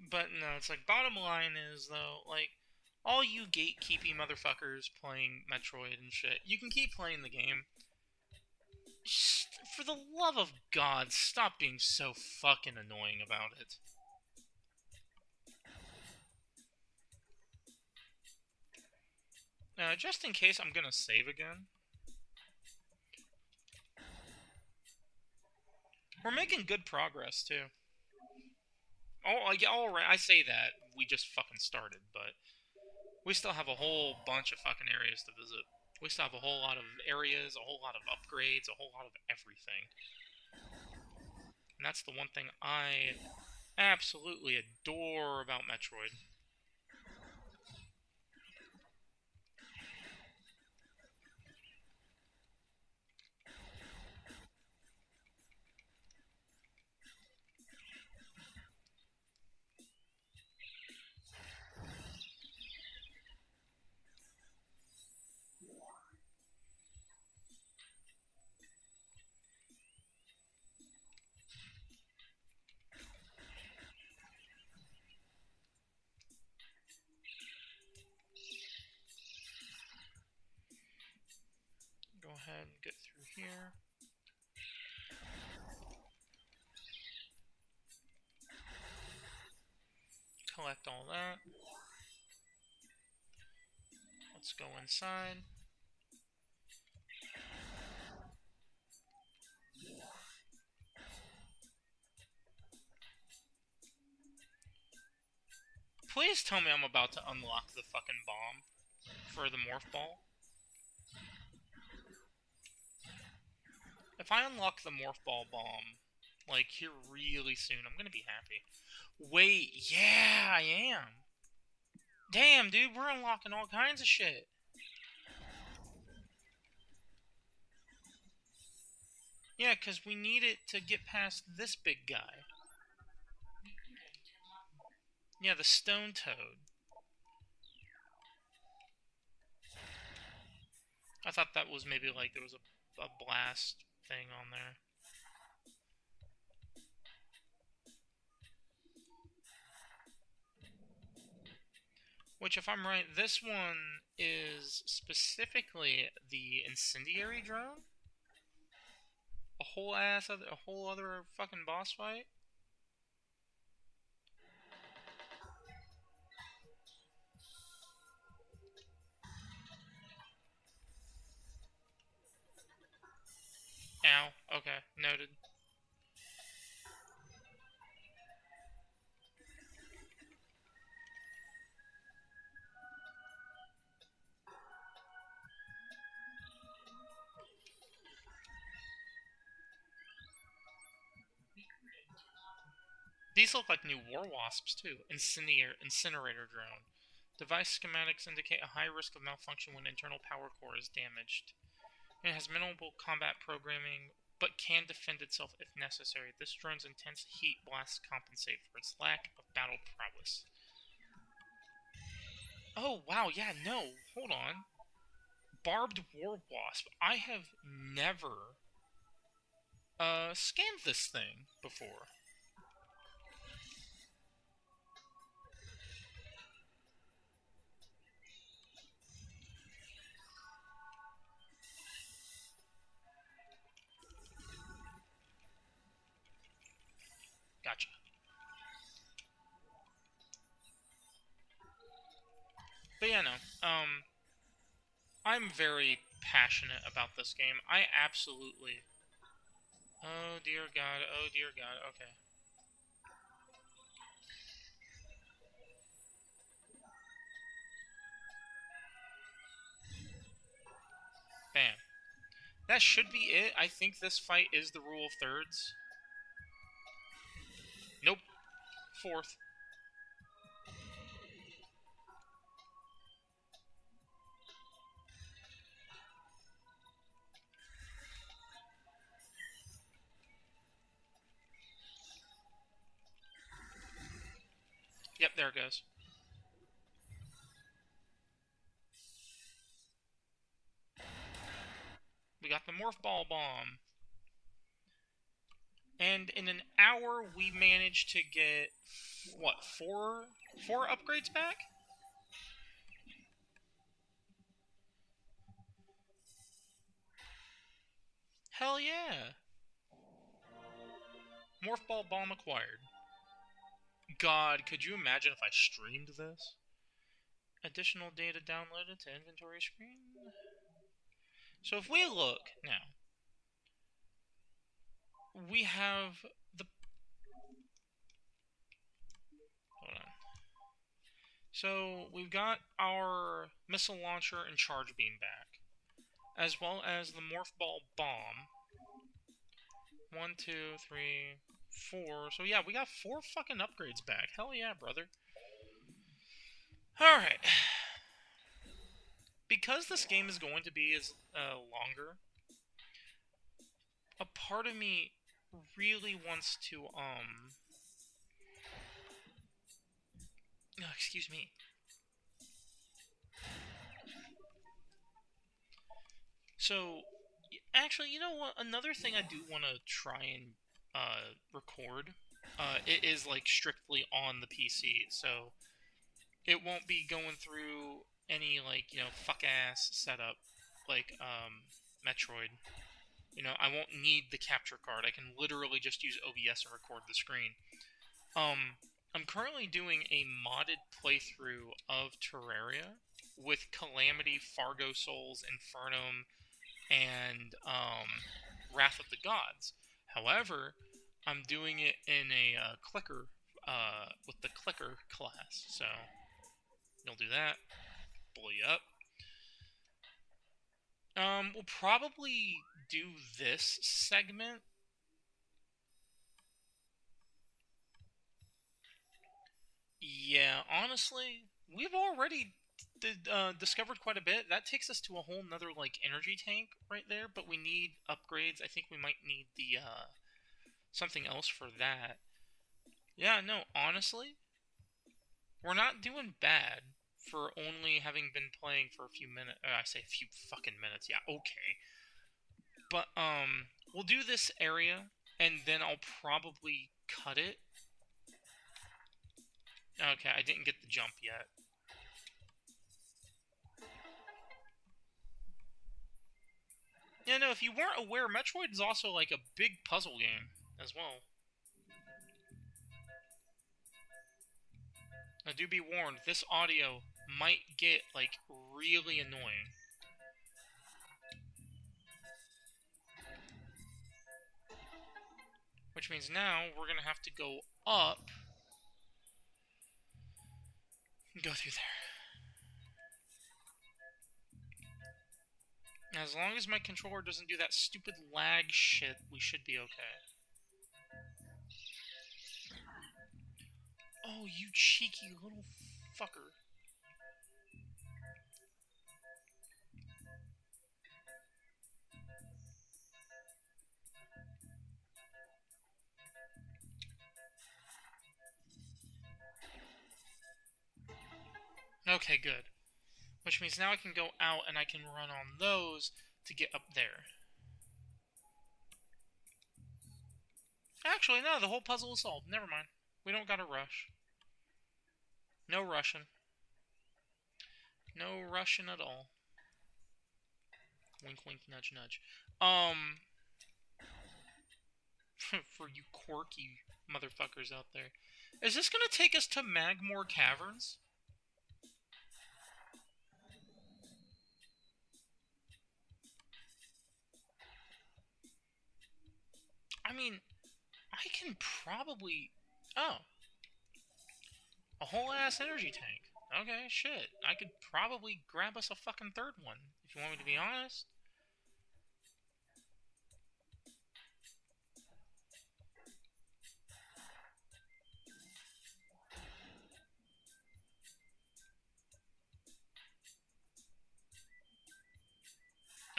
But no, it's like bottom line is though, like all you gatekeepy motherfuckers playing Metroid and shit, you can keep playing the game. Just, for the love of God, stop being so fucking annoying about it. Just in case, I'm gonna save again. We're making good progress too. Oh, alright. I say that we just fucking started, but we still have a whole bunch of fucking areas to visit. We still have a whole lot of areas, a whole lot of upgrades, a whole lot of everything. And that's the one thing I absolutely adore about Metroid. Go ahead and get through here. Collect all that. Let's go inside. Please tell me I'm about to unlock the fucking bomb for the morph ball. If I unlock the morph ball bomb, like, here really soon, I'm gonna be happy. Wait, yeah, I am. Damn, dude, we're unlocking all kinds of shit. Yeah, because we need it to get past this big guy. Yeah, the stone toad. I thought that was maybe like there was a blast thing on there. Which, if I'm right, this one is specifically the incendiary drone? A whole other fucking boss fight? Ow. Okay, noted. These look like new war wasps, too. Incinerator drone. Device schematics indicate a high risk of malfunction when internal power core is damaged. It has minimal combat programming, but can defend itself if necessary. This drone's intense heat blasts compensate for its lack of battle prowess. Oh, wow, yeah, no, hold on. Barbed war wasp. I have never scanned this thing before. Gotcha. But yeah, no. I'm very passionate about this game. I absolutely. Oh dear God. Oh dear God. Okay. Bam. That should be it. I think this fight is the rule of thirds. Nope. Fourth. Yep, there it goes. We got the Morph Ball Bomb. And in an hour, we managed to get, what, four upgrades back? Hell yeah. Morph Ball Bomb acquired. God, could you imagine if I streamed this? Additional data downloaded to inventory screen. So if we look now, we have the... Hold on. So we've got our missile launcher and charge beam back, as well as the Morph Ball Bomb. 1, 2, 3, 4. So yeah, we got 4 fucking upgrades back. Hell yeah, brother. Alright. Because this game is going to be longer, a part of me really wants to, excuse me. So, actually, you know what? Another thing I do want to try and record, it is like strictly on the PC, so it won't be going through any like fuck ass setup like Metroid. I won't need the capture card. I can literally just use OBS and record the screen. I'm currently doing a modded playthrough of Terraria. with Calamity, Fargo Souls, Infernum, and Wrath of the Gods. However, I'm doing it in a clicker, with the clicker class. So you'll do that, blow you up. We'll probably do this segment. Yeah, honestly, we've already discovered quite a bit. That takes us to a whole nother like energy tank right there. But we need upgrades. I think we might need the something else for that. Yeah, no, honestly, we're not doing bad for only having been playing for a few minutes. I say a few fucking minutes. Yeah, okay. But we'll do this area, and then I'll probably cut it. Okay, I didn't get the jump yet. Yeah, no, if you weren't aware, Metroid is also like a big puzzle game as well. Now, do be warned, this audio might get like really annoying. Which means now we're gonna have to go up and go through there. As long as my controller doesn't do that stupid lag shit, we should be okay. Oh, you cheeky little fucker. Okay, good. Which means now I can go out and I can run on those to get up there. Actually, no, the whole puzzle is solved. Never mind. We don't gotta rush. No rushing. No rushing at all. Wink, wink, nudge, nudge. For you quirky motherfuckers out there. Is this gonna take us to Magmore Caverns? I mean, I can probably... Oh. A whole ass energy tank. Okay, shit. I could probably grab us a fucking third one, if you want me to be honest.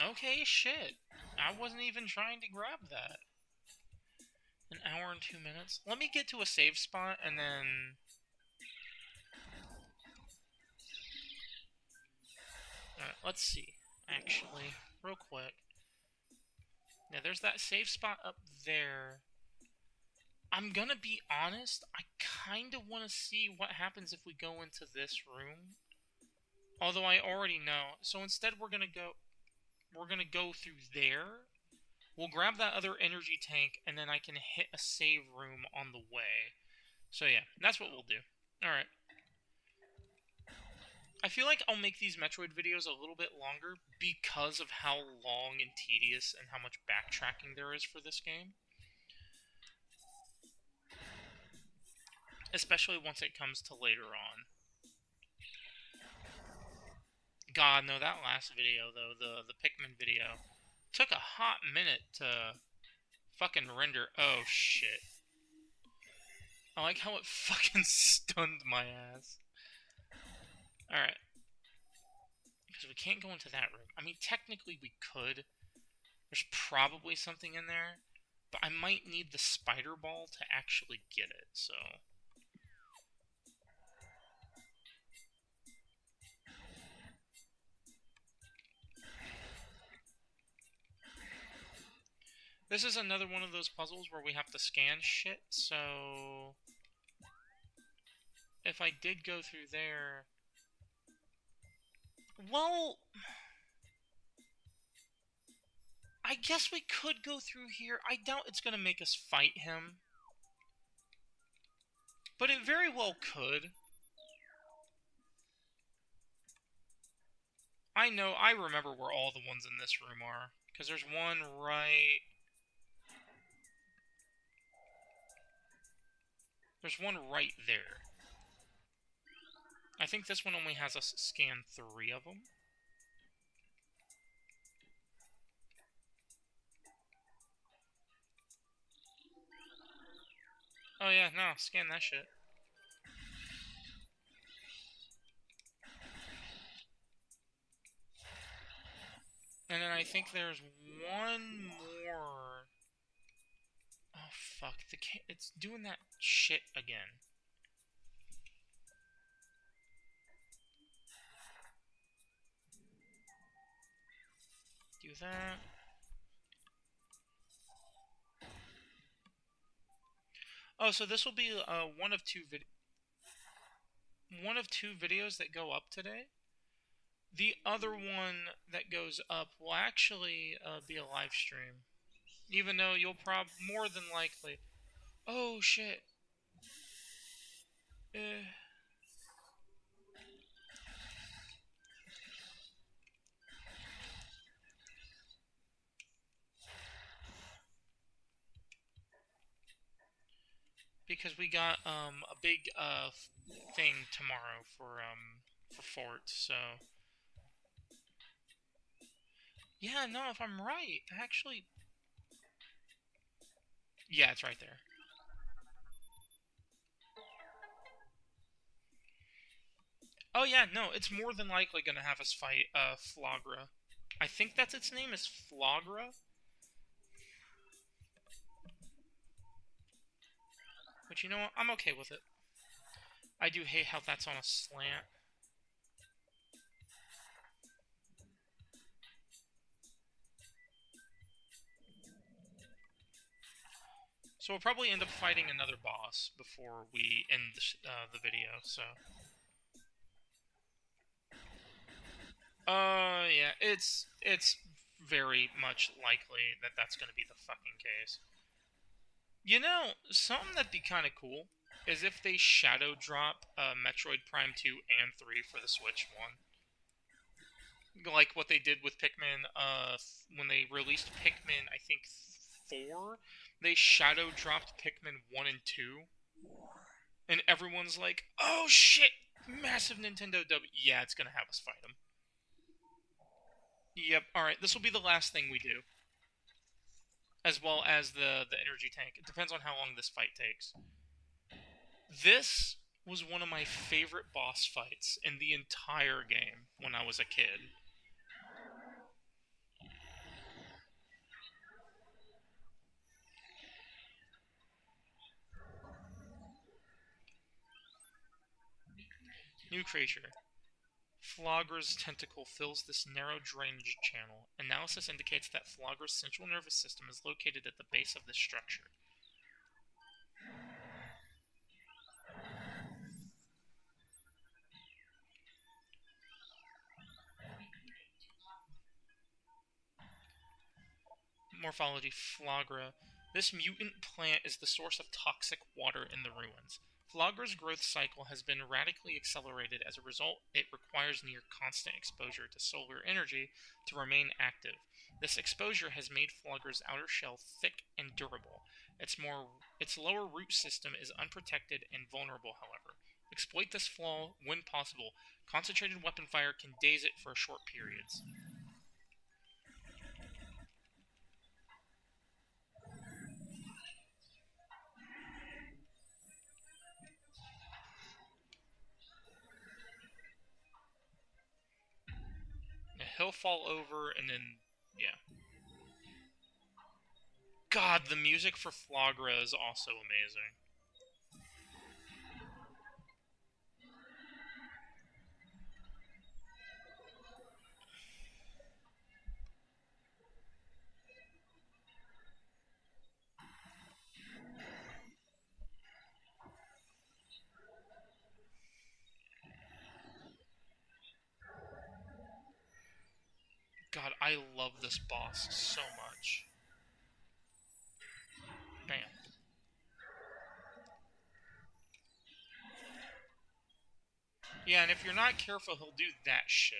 Okay, shit. I wasn't even trying to grab that. An hour and 2 minutes. Let me get to a save spot and then... Alright, let's see. Actually, real quick. Yeah, there's that save spot up there. I'm gonna be honest, I kinda wanna see what happens if we go into this room. Although I already know. So instead we're gonna go through there. We'll grab that other energy tank, and then I can hit a save room on the way. So yeah, that's what we'll do. Alright. I feel like I'll make these Metroid videos a little bit longer because of how long and tedious and how much backtracking there is for this game. Especially once it comes to later on. God, no, that last video, though, the Pikmin video, took a hot minute to fucking render. Oh, shit. I like how it fucking stunned my ass. Alright. Because we can't go into that room. I mean, technically we could. There's probably something in there. But I might need the spider ball to actually get it, so... This is another one of those puzzles where we have to scan shit, so... If I did go through there... Well... I guess we could go through here. I doubt it's going to make us fight him. But it very well could. I know, I remember where all the ones in this room are. Because there's one right... There's one right there. I think this one only has us scan 3 of them. Oh yeah, no, scan that shit. And then I think there's one more... Oh fuck, it's doing that shit again. Do that. Oh, so this will be one of two videos that go up today. The other one that goes up will actually be a live stream, even though you'll more than likely. Oh shit. Eh. Because we got a big thing tomorrow for Fort, so yeah, no, if I'm right, actually, yeah, it's right there. Oh yeah, no, it's more than likely gonna have us fight Flagra. I think that's its name is Flagra. But you know what? I'm okay with it. I do hate how that's on a slant. So we'll probably end up fighting another boss before we end the video, so... yeah, it's very much likely that that's going to be the fucking case. You know, something that'd be kind of cool is if they shadow drop Metroid Prime 2 and 3 for the Switch 1. Like what they did with Pikmin, when they released Pikmin, I think 4, they shadow dropped Pikmin 1 and 2. And everyone's like, oh shit, massive Nintendo W. Yeah, it's gonna have us fight them. Yep, alright, this will be the last thing we do. As well as the energy tank. It depends on how long this fight takes. This was one of my favorite boss fights in the entire game when I was a kid. New creature. Flagra's tentacle fills this narrow drainage channel. Analysis indicates that Flagra's central nervous system is located at the base of this structure. Morphology. Flagra. This mutant plant is the source of toxic water in the ruins. Flagra's growth cycle has been radically accelerated. As a result, it requires near constant exposure to solar energy to remain active. This exposure has made Flagra's outer shell thick and durable. Its lower root system is unprotected and vulnerable, however. Exploit this flaw when possible. Concentrated weapon fire can daze it for short periods. He'll fall over and then, yeah. God, the music for Flagra is also amazing. God, I love this boss so much. Bam. Yeah, and if you're not careful, he'll do that shit.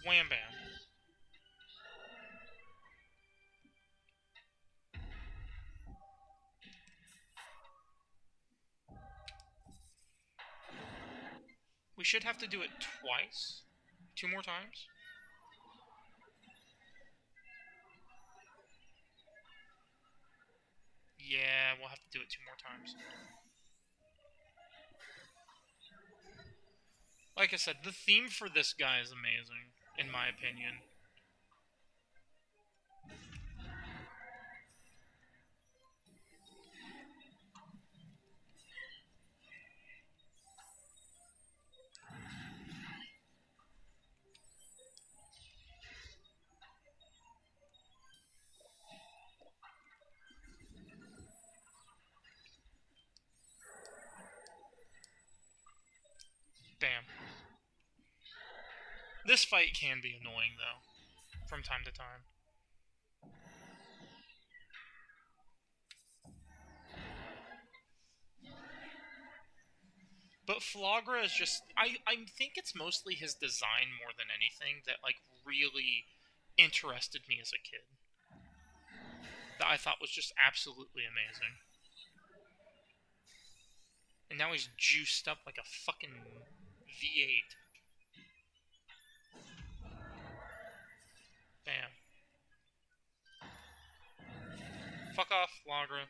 Wham bam. We should have to do it twice. 2 more times. Yeah, we'll have to do it 2 more times. Like I said, the theme for this guy is amazing, in my opinion. Damn. This fight can be annoying, though, from time to time. But Flagra is just... I think it's mostly his design more than anything that, like, really interested me as a kid. That I thought was just absolutely amazing. And now he's juiced up like a fucking V8. Bam. Fuck off, Flagra.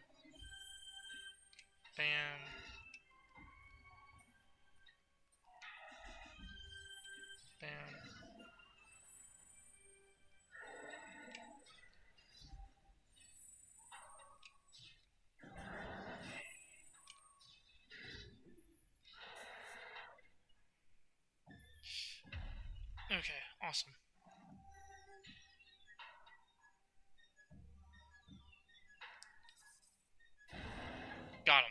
Bam. Bam. Okay, awesome. Got him.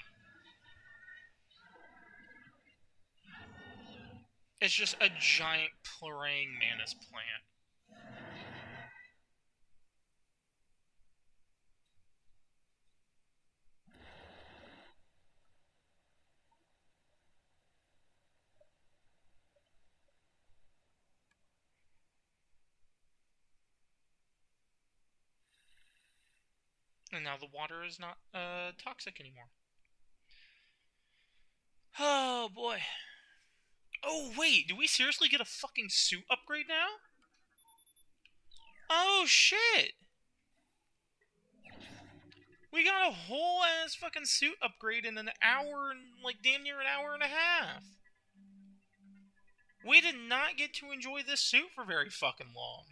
It's just a giant praying mantis plant. And now the water is not toxic anymore. Oh boy. Oh wait, do we seriously get a fucking suit upgrade now? Oh shit! We got a whole ass fucking suit upgrade in an hour and like damn near an hour and a half. We did not get to enjoy this suit for very fucking long.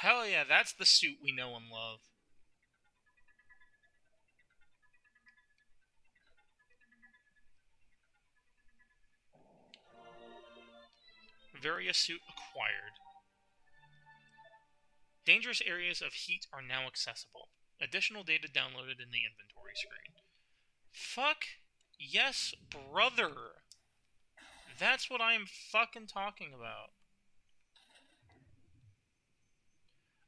Hell yeah, that's the suit we know and love. Various suit acquired. Dangerous areas of heat are now accessible. Additional data downloaded in the inventory screen. Fuck yes, brother. That's what I am fucking talking about.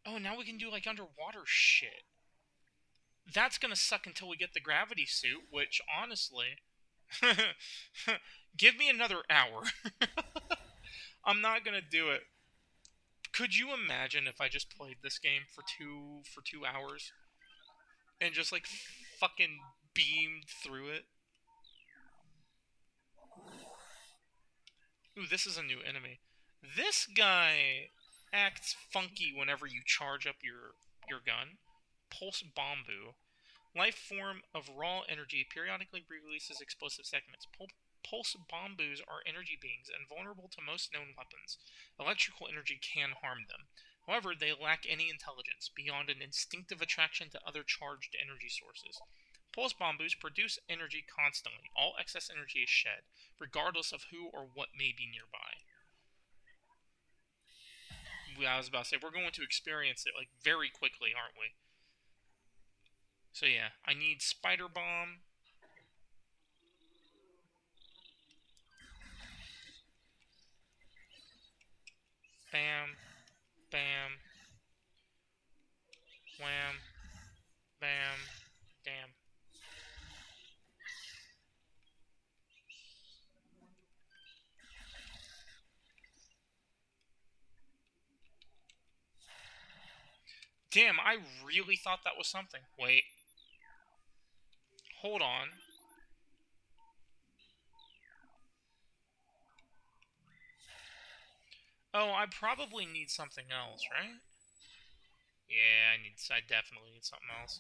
Oh, now we can do like underwater shit. That's gonna suck until we get the gravity suit, which honestly... give me another hour. I'm not gonna do it. Could you imagine if I just played this game for 2 hours and just like fucking beamed through it? Ooh, this is a new enemy. This guy acts funky whenever you charge up your gun. Pulse Bombu. Life form of raw energy periodically releases explosive segments. Pulse Bombus are energy beings and vulnerable to most known weapons. Electrical energy can harm them. However, they lack any intelligence beyond an instinctive attraction to other charged energy sources. Pulse Bombus produce energy constantly. All excess energy is shed, regardless of who or what may be nearby. I was about to say, we're going to experience it like very quickly, aren't we? So yeah, I need Spider Bomb. Bam. Bam. Wham. Bam. Damn. Damn, I really thought that was something. Wait. Hold on. Oh, I probably need something else, right? Yeah, I definitely need something else.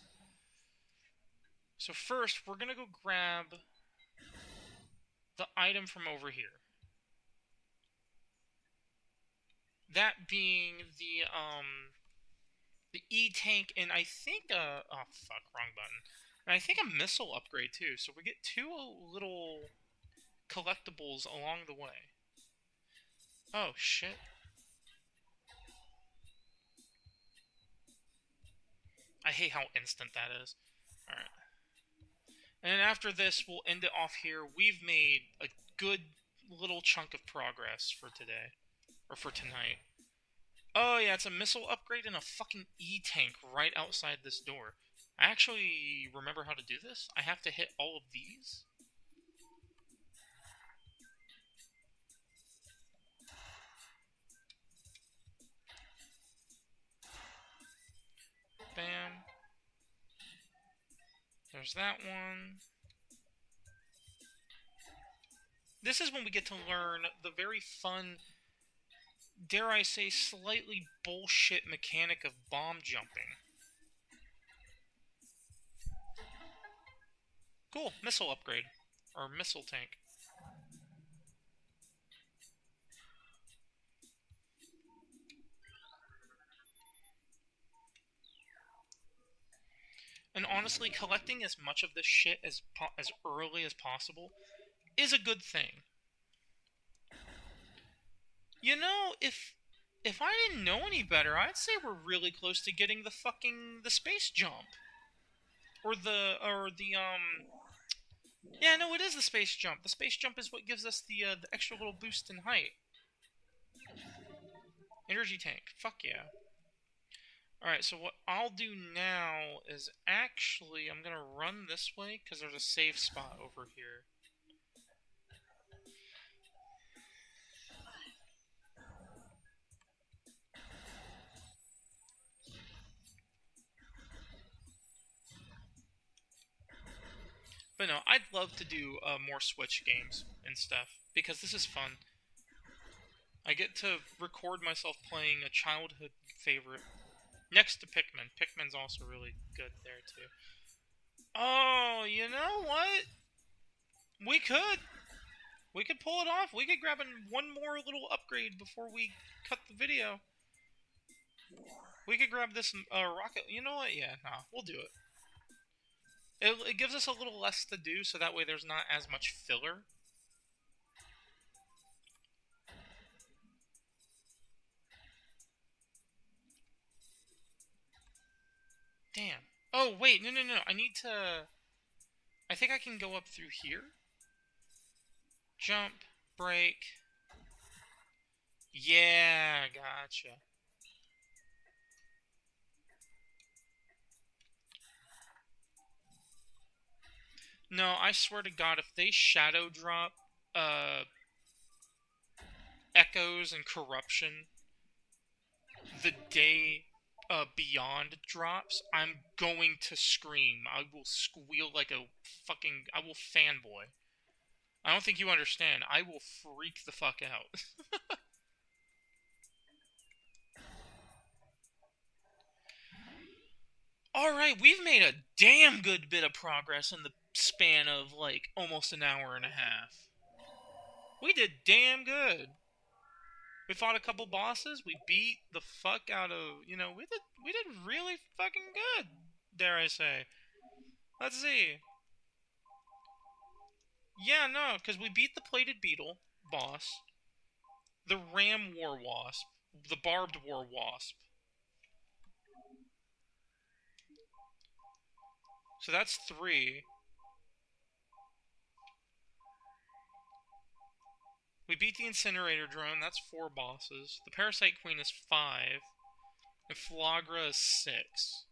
So first, we're gonna go grab the item from over here. That being the E-tank, and I think oh fuck, wrong button. And I think a missile upgrade too. So we get two little collectibles along the way. Oh shit. I hate how instant that is. Alright. And then after this, we'll end it off here. We've made a good little chunk of progress for today. Or for tonight. Oh yeah, it's a missile upgrade and a fucking E-tank right outside this door. I actually remember how to do this. I have to hit all of these. Bam. There's that one. This is when we get to learn the very fun, dare I say, slightly bullshit mechanic of bomb jumping. Cool, missile upgrade. Or missile tank. And honestly, collecting as much of this shit as early as possible is a good thing. You know, if I didn't know any better, I'd say we're really close to getting the space jump. Or the yeah, no, it is the space jump. The space jump is what gives us the extra little boost in height. Energy tank. Fuck yeah. Alright, so what I'll do now is actually I'm gonna run this way because there's a safe spot over here. But no, I'd love to do more Switch games and stuff because this is fun. I get to record myself playing a childhood favorite next to Pikmin. Pikmin's also really good there too. Oh, you know what? We could. We could pull it off. We could grab one more little upgrade before we cut the video. We could grab this rocket. You know what? Yeah, nah, we'll do it. It gives us a little less to do, so that way there's not as much filler. Damn. Oh, wait, no. I need to... I think I can go up through here. Jump, break. Yeah, gotcha. No, I swear to God, if they shadow drop echoes and corruption the day Beyond drops, I'm going to scream. I will squeal like a fucking... I will fanboy. I don't think you understand. I will freak the fuck out. Alright, we've made a damn good bit of progress in the span of, like, almost an hour and a half. We did damn good. We fought a couple bosses. We beat the fuck out of, we did really fucking good, dare I say. Let's see. Yeah, no, because we beat the plated beetle boss, the ram war wasp, the barbed war wasp. So that's 3. We beat the incinerator drone. That's 4 bosses. The parasite queen is 5. And Flagra is 6.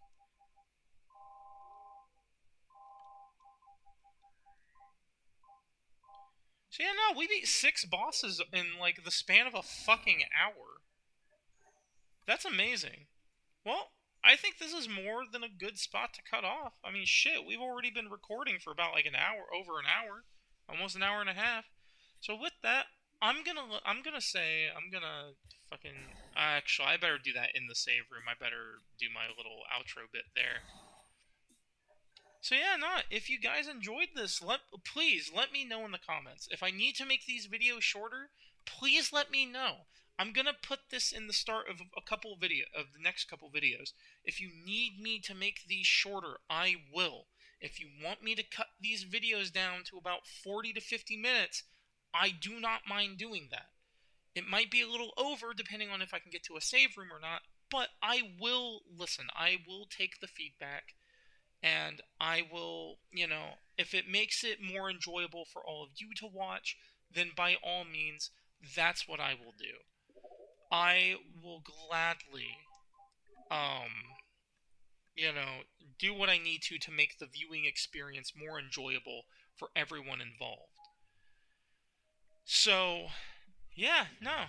So yeah, no, we beat 6 bosses in like the span of a fucking hour. That's amazing. Well, I think this is more than a good spot to cut off. I mean, shit, we've already been recording for about like an hour, over an hour, almost an hour and a half. So with that, I'm gonna fucking. Actually, I better do that in the save room. I better do my little outro bit there. So yeah, no, if you guys enjoyed this, please let me know in the comments. If I need to make these videos shorter, please let me know. I'm gonna put this in the start of the next couple videos. If you need me to make these shorter, I will. If you want me to cut these videos down to about 40 to 50 minutes, I do not mind doing that. It might be a little over depending on if I can get to a save room or not, but I will listen. I will take the feedback and I will, if it makes it more enjoyable for all of you to watch, then by all means, that's what I will do. I will gladly, um, you know, do what I need to make the viewing experience more enjoyable for everyone involved. So, yeah, no.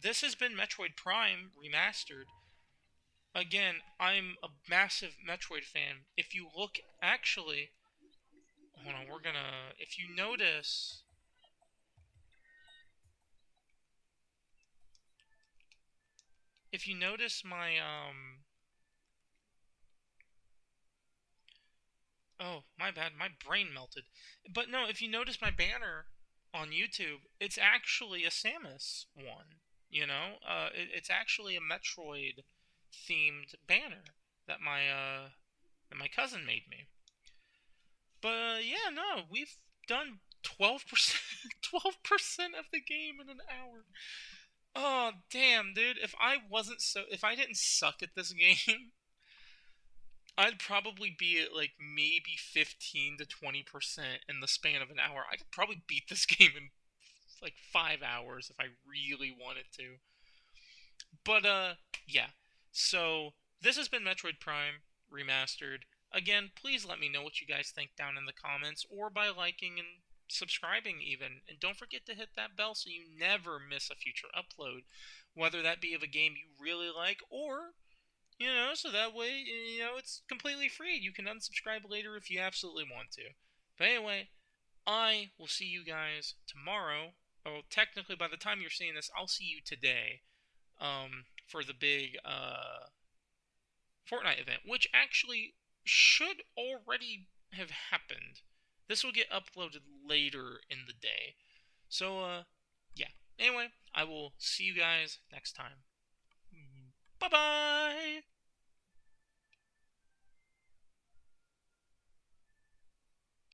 This has been Metroid Prime Remastered. Again, I'm a massive Metroid fan. If you look, actually, hold on, if you notice, my, oh, my bad, my brain melted. But no, if you notice my banner on YouTube, it's actually a Samus one, it's actually a Metroid themed banner that my cousin made me. But yeah, no, we've done 12%, 12% of the game in an hour. Oh, damn, dude. If I didn't suck at this game, I'd probably be at like maybe 15 to 20% in the span of an hour. I could probably beat this game in like 5 hours if I really wanted to. But, yeah. So, this has been Metroid Prime Remastered. Again, please let me know what you guys think down in the comments or by liking and subscribing even. And don't forget to hit that bell so you never miss a future upload, whether that be of a game you really like or, so that way, it's completely free. You can unsubscribe later if you absolutely want to. But anyway, I will see you guys tomorrow. Oh, technically, by the time you're seeing this, I'll see you today for the big Fortnite event, which actually should already have happened. This will get uploaded later in the day. So, yeah. Anyway, I will see you guys next time. Bye bye!